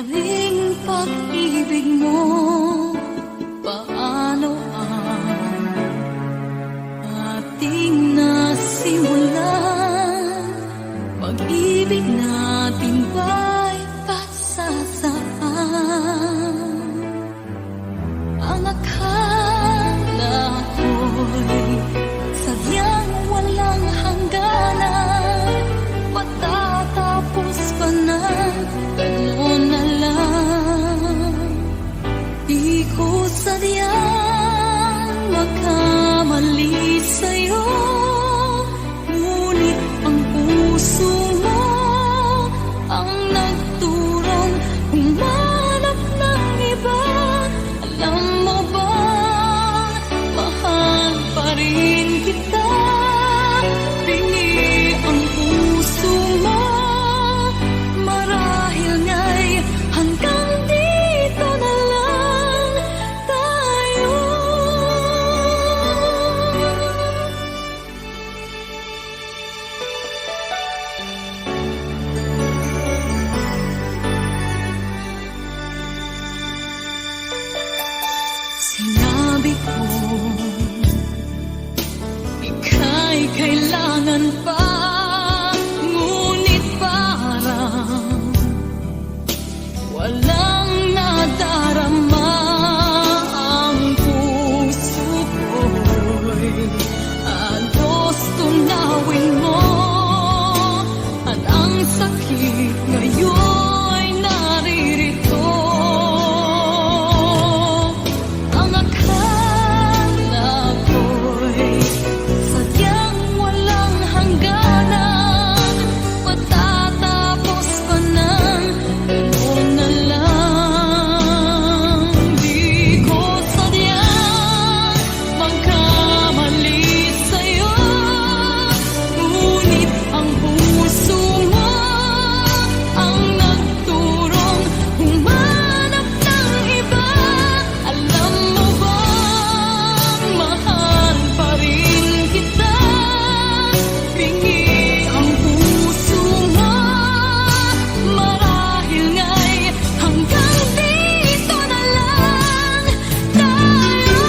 ring pag-ibig mo, paano ang ating nasimulan? Pag-ibig natin ba'y pasasaan? Ang akala ko'y sadyang walang hangganan, matatapos pa na gano'n na lang. Di ko sadyang magkamali sa'yo, ngunit ang puso mo ang nagturong humanap ng iba. Alam mo ba, mahal pa rin kita. Bingi ang puso mo, marahil nga'y hanggang dito na lang tayo. Sinabi ko, ika'y kailangan pa, ngunit parang walang nadarama ang puso ko'y halos tunawin mo, at ang sakit ngayon'y naririto. Ang akala ko'y sadyang walang hangganan, matatapos pa ng gano'n na lang. Di ko sadyang magkamali sa'yo, ngunit ang puso mo ang nagturong humanap ng iba. Alam mo ba, mahal pa rin kita. Bingi ang puso mo, marahil nga'y hanggang dito na lang tayo.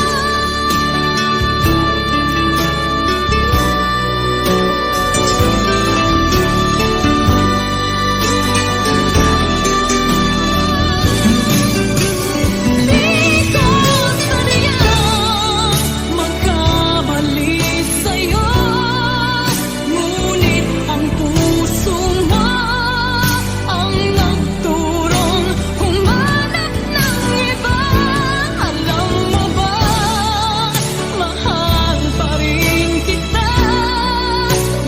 Di ko sadyang magkamali sa'yo, ngunit ang puso mo ang nagturong humanap ng iba. Alam mo ba, mahal pa rin kita.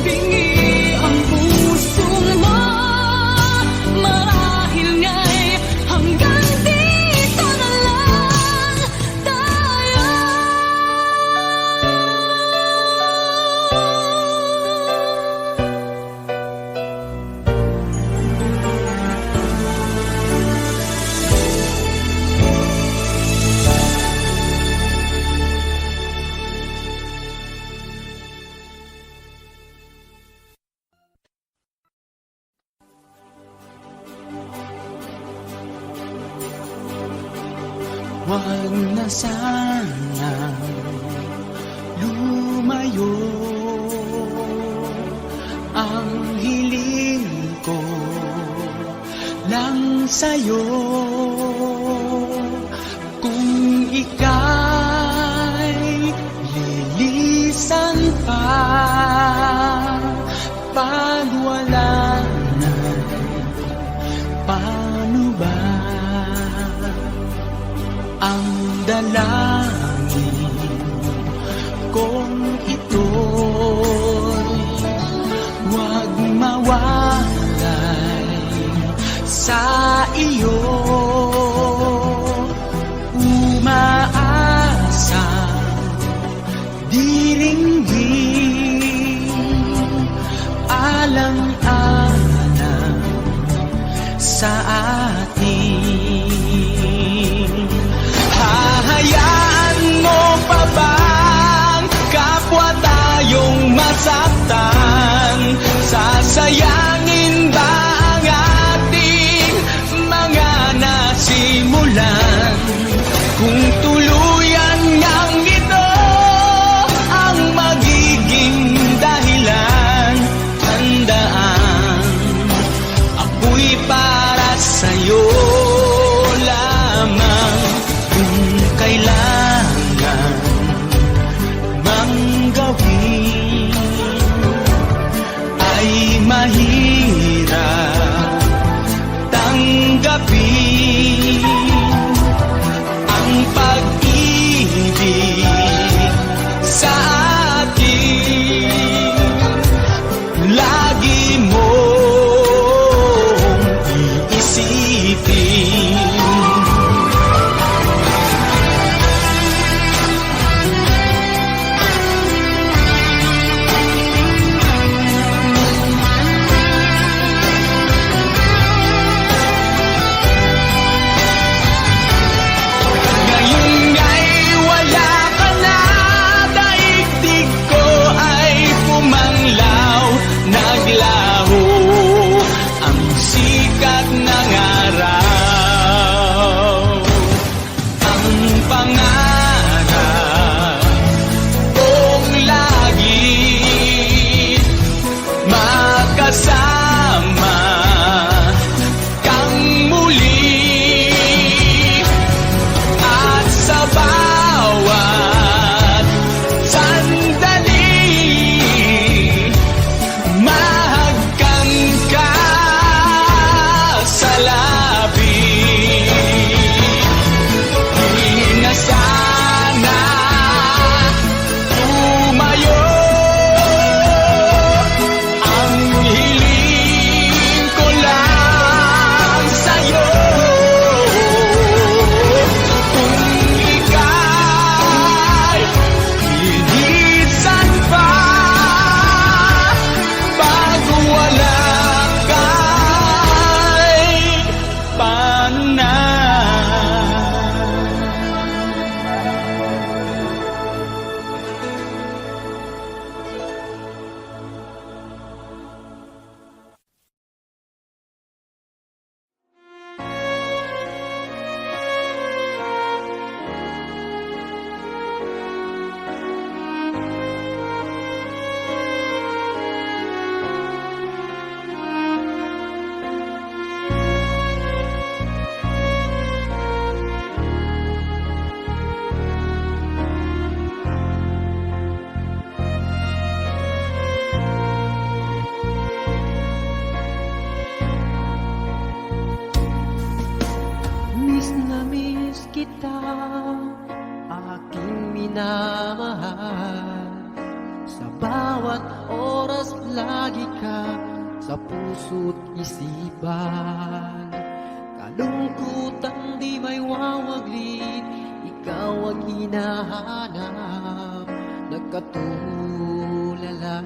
Bingi ang puso mo, marahil nga'y hanggang dito na lang tayo. Wag na sana lumayo, ang hiling ko lang sa'yo. Kung ika'y lilisan pa, pag wala na, paano ba? Ang dalangin kong ito'y huwag mawalay sa iyo. Umaasa, diringgin, alang-alang sa atin. Hahayaan mo pa bang kapwa tayong masaktan? Sasayangin ba ang ating mga bawat oras lagi ka sa puso't isipan. Kalungkutan di may wawaglit, ikaw ang hinahanap. Nagkatulala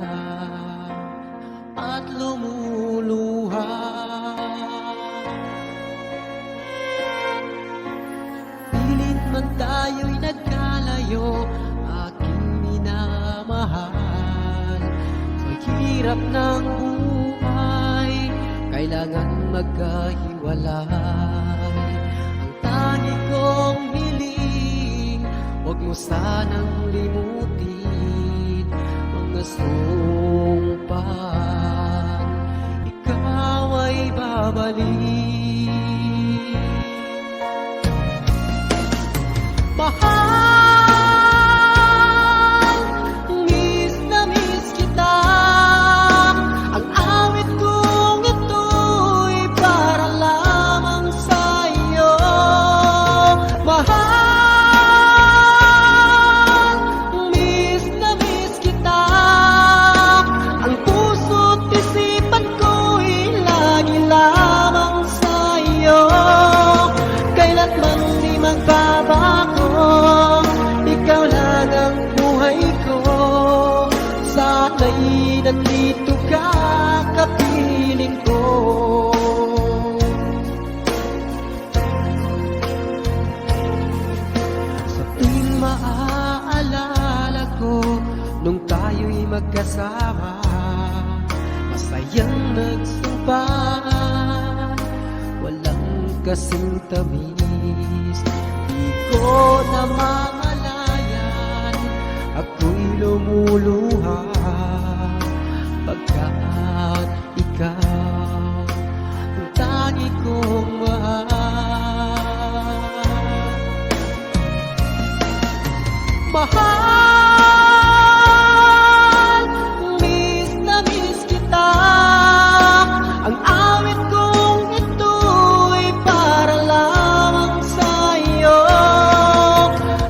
at lumuluha. Pilit man tayo'y nagkalayo, aking minamahal. Sa hirap ng buhay, kailangan magkahiwalay. Ang tangi kong hiling, huwag mo sanang limutin mga sumpah, ikaw ay babalik. Mahal, miss na miss kita. Ang awit kong ito'y para lamang sa iyo. Mahal, miss na miss kita. Ang puso't isipan ko'y lagi lamang sa iyo. Kailanman di magbabago, ikaw lang ang buhay ko. Sana'y nandito ka, kapiling ko. Sa tuwing maaalala ko, nung tayo'y magkasama, masayang nagsumpaan, walang kasing tamis. Di ko na mamalayan, ako'y lumuluha, pagkat ikaw ang tangi kong mahal. Mahal, miss na miss kita. Ang awit kong ito'y para lamang sa iyo.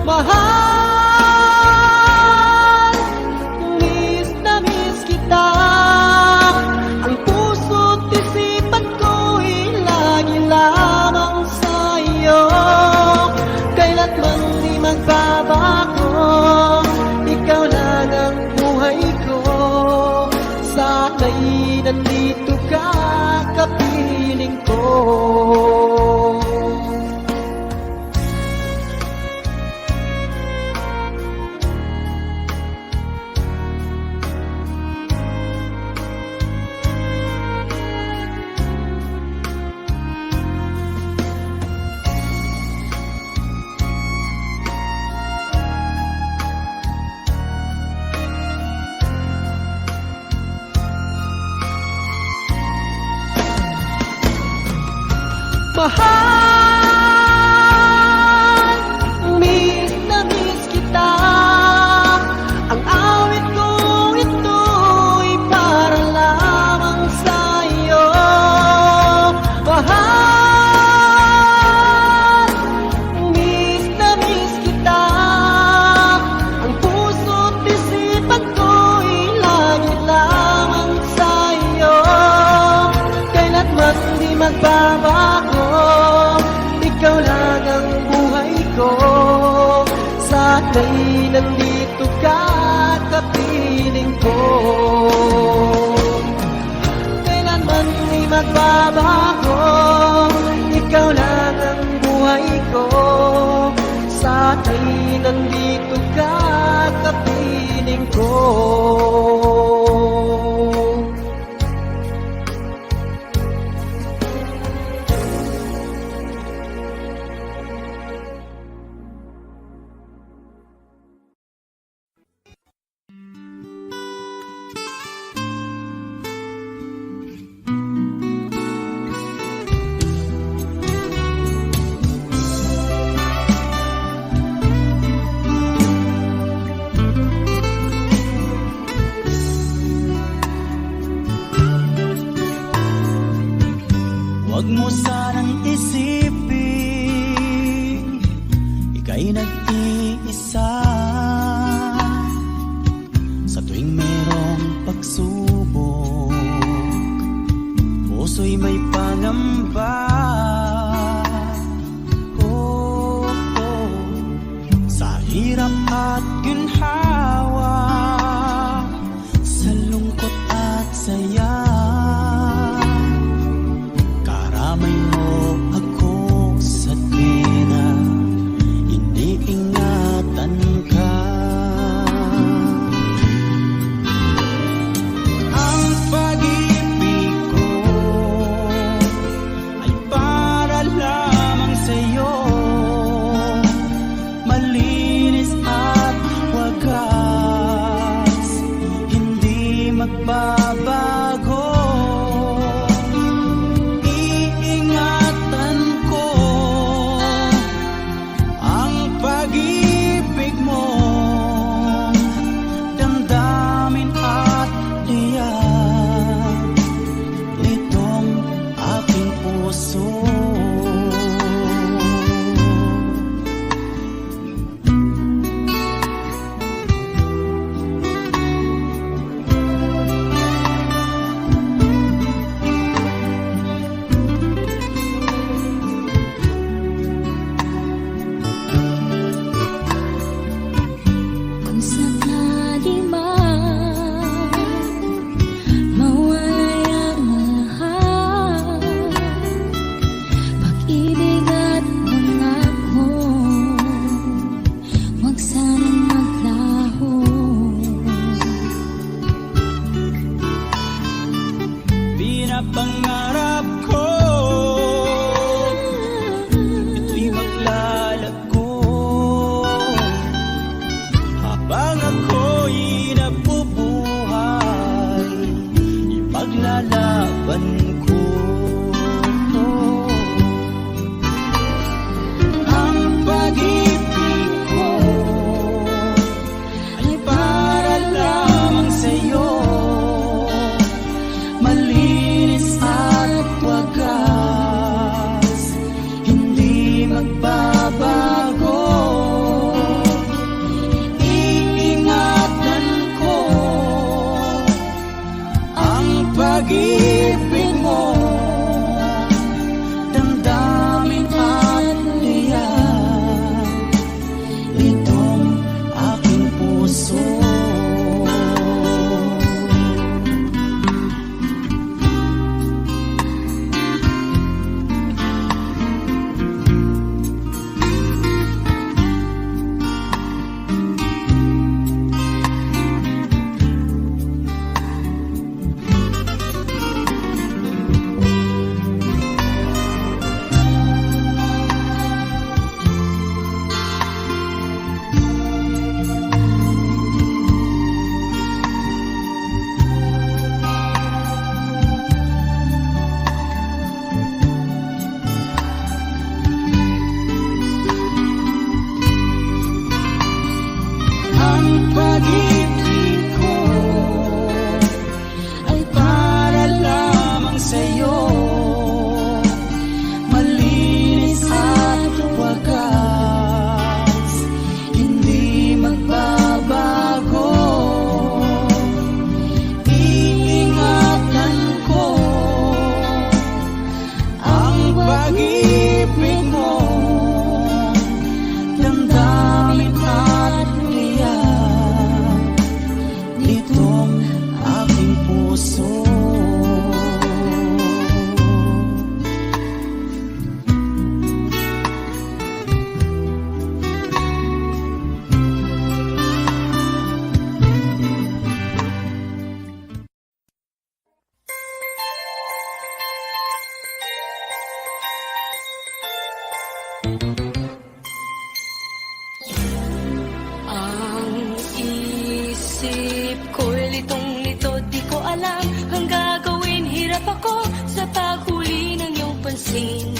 Mahal, miss na miss kita. Ang puso't isipan ko'y lagi lamang sa iyo. Kailanman di magbabago, ikaw lang ang buhay ko. Sana'y nandito ka, kapiling ko. Mahal, miss na miss kita. Ang awit kong ito'y para lamang sa iyo. Mahal, miss na miss kita. Ang puso't isipan ko'y lagi lamang sa iyo. Kailanman di magbabago, ikaw lang ang buhay ko. Sana'y nandito ka, kapiling ko. Kailanman di magbabago, ikaw lang ang buhay ko. Sana'y nandito ka, kapiling ko. Huwag mo sanang isipin ika'y nag-iisa. Sa tuwing merong pagsubok, puso'y may pangamba. Sa hirap at ginhawa, sa lungkot at saya, karamay mo ako sa tuwina, iniingatan ka. Ang pag-ibig ko ay para lamang sa'yo, malinis at wagas, hindi magbabago. Iingatan ko ang pag-ibig mo, damdamin at tiyak nitong aking puso. Kung sakali man mawalay ang lahat, pag-ibig at pangako, huwag sanang maglaho. Pinapangarap ko ito'y maglalago habang ako'y nabubuhay, ipaglalaban ko ang pag-ibig ko ay para lamang sa'yo, malinis at wagas, hindi magbabago. Iingatan ko ang pag-ibig mo, damdamin at tiyak nitong aking puso. Ang pag-ibig ko ay para lamang sa'yo, malinis at wagas, hindi magbabago. Iingatan ko ang pag-ibig mo, damdamin at tiyak nitong aking puso. Ang isip ko'y litong-lito, di ko alam ang gagawin. Hirap ako sa paghuli ng iyong pansin.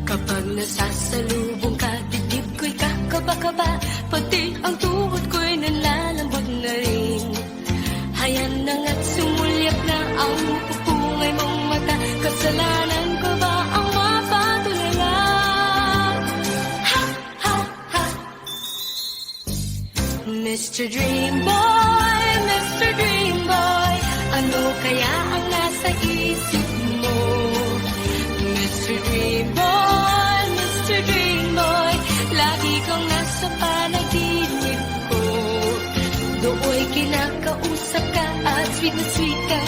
Kapag nasasalubong ka, dibdib ko'y kakaba-kaba, pati ang tuhod ko'y nalalambot na rin. Hayan na nga't sumulyap na ang pupungay mong mata. Kasalanan ko ba ang mapatulala? Ha, ha, ha. Mr. Dream Boy, Mr. Dream Boy, kaya ang nasa isip mo. Mr. Dream Boy, Mr. Dream Boy, lagi kang nasa panaginip ko. Dooy kinakausap ka at sweet na sweet ka,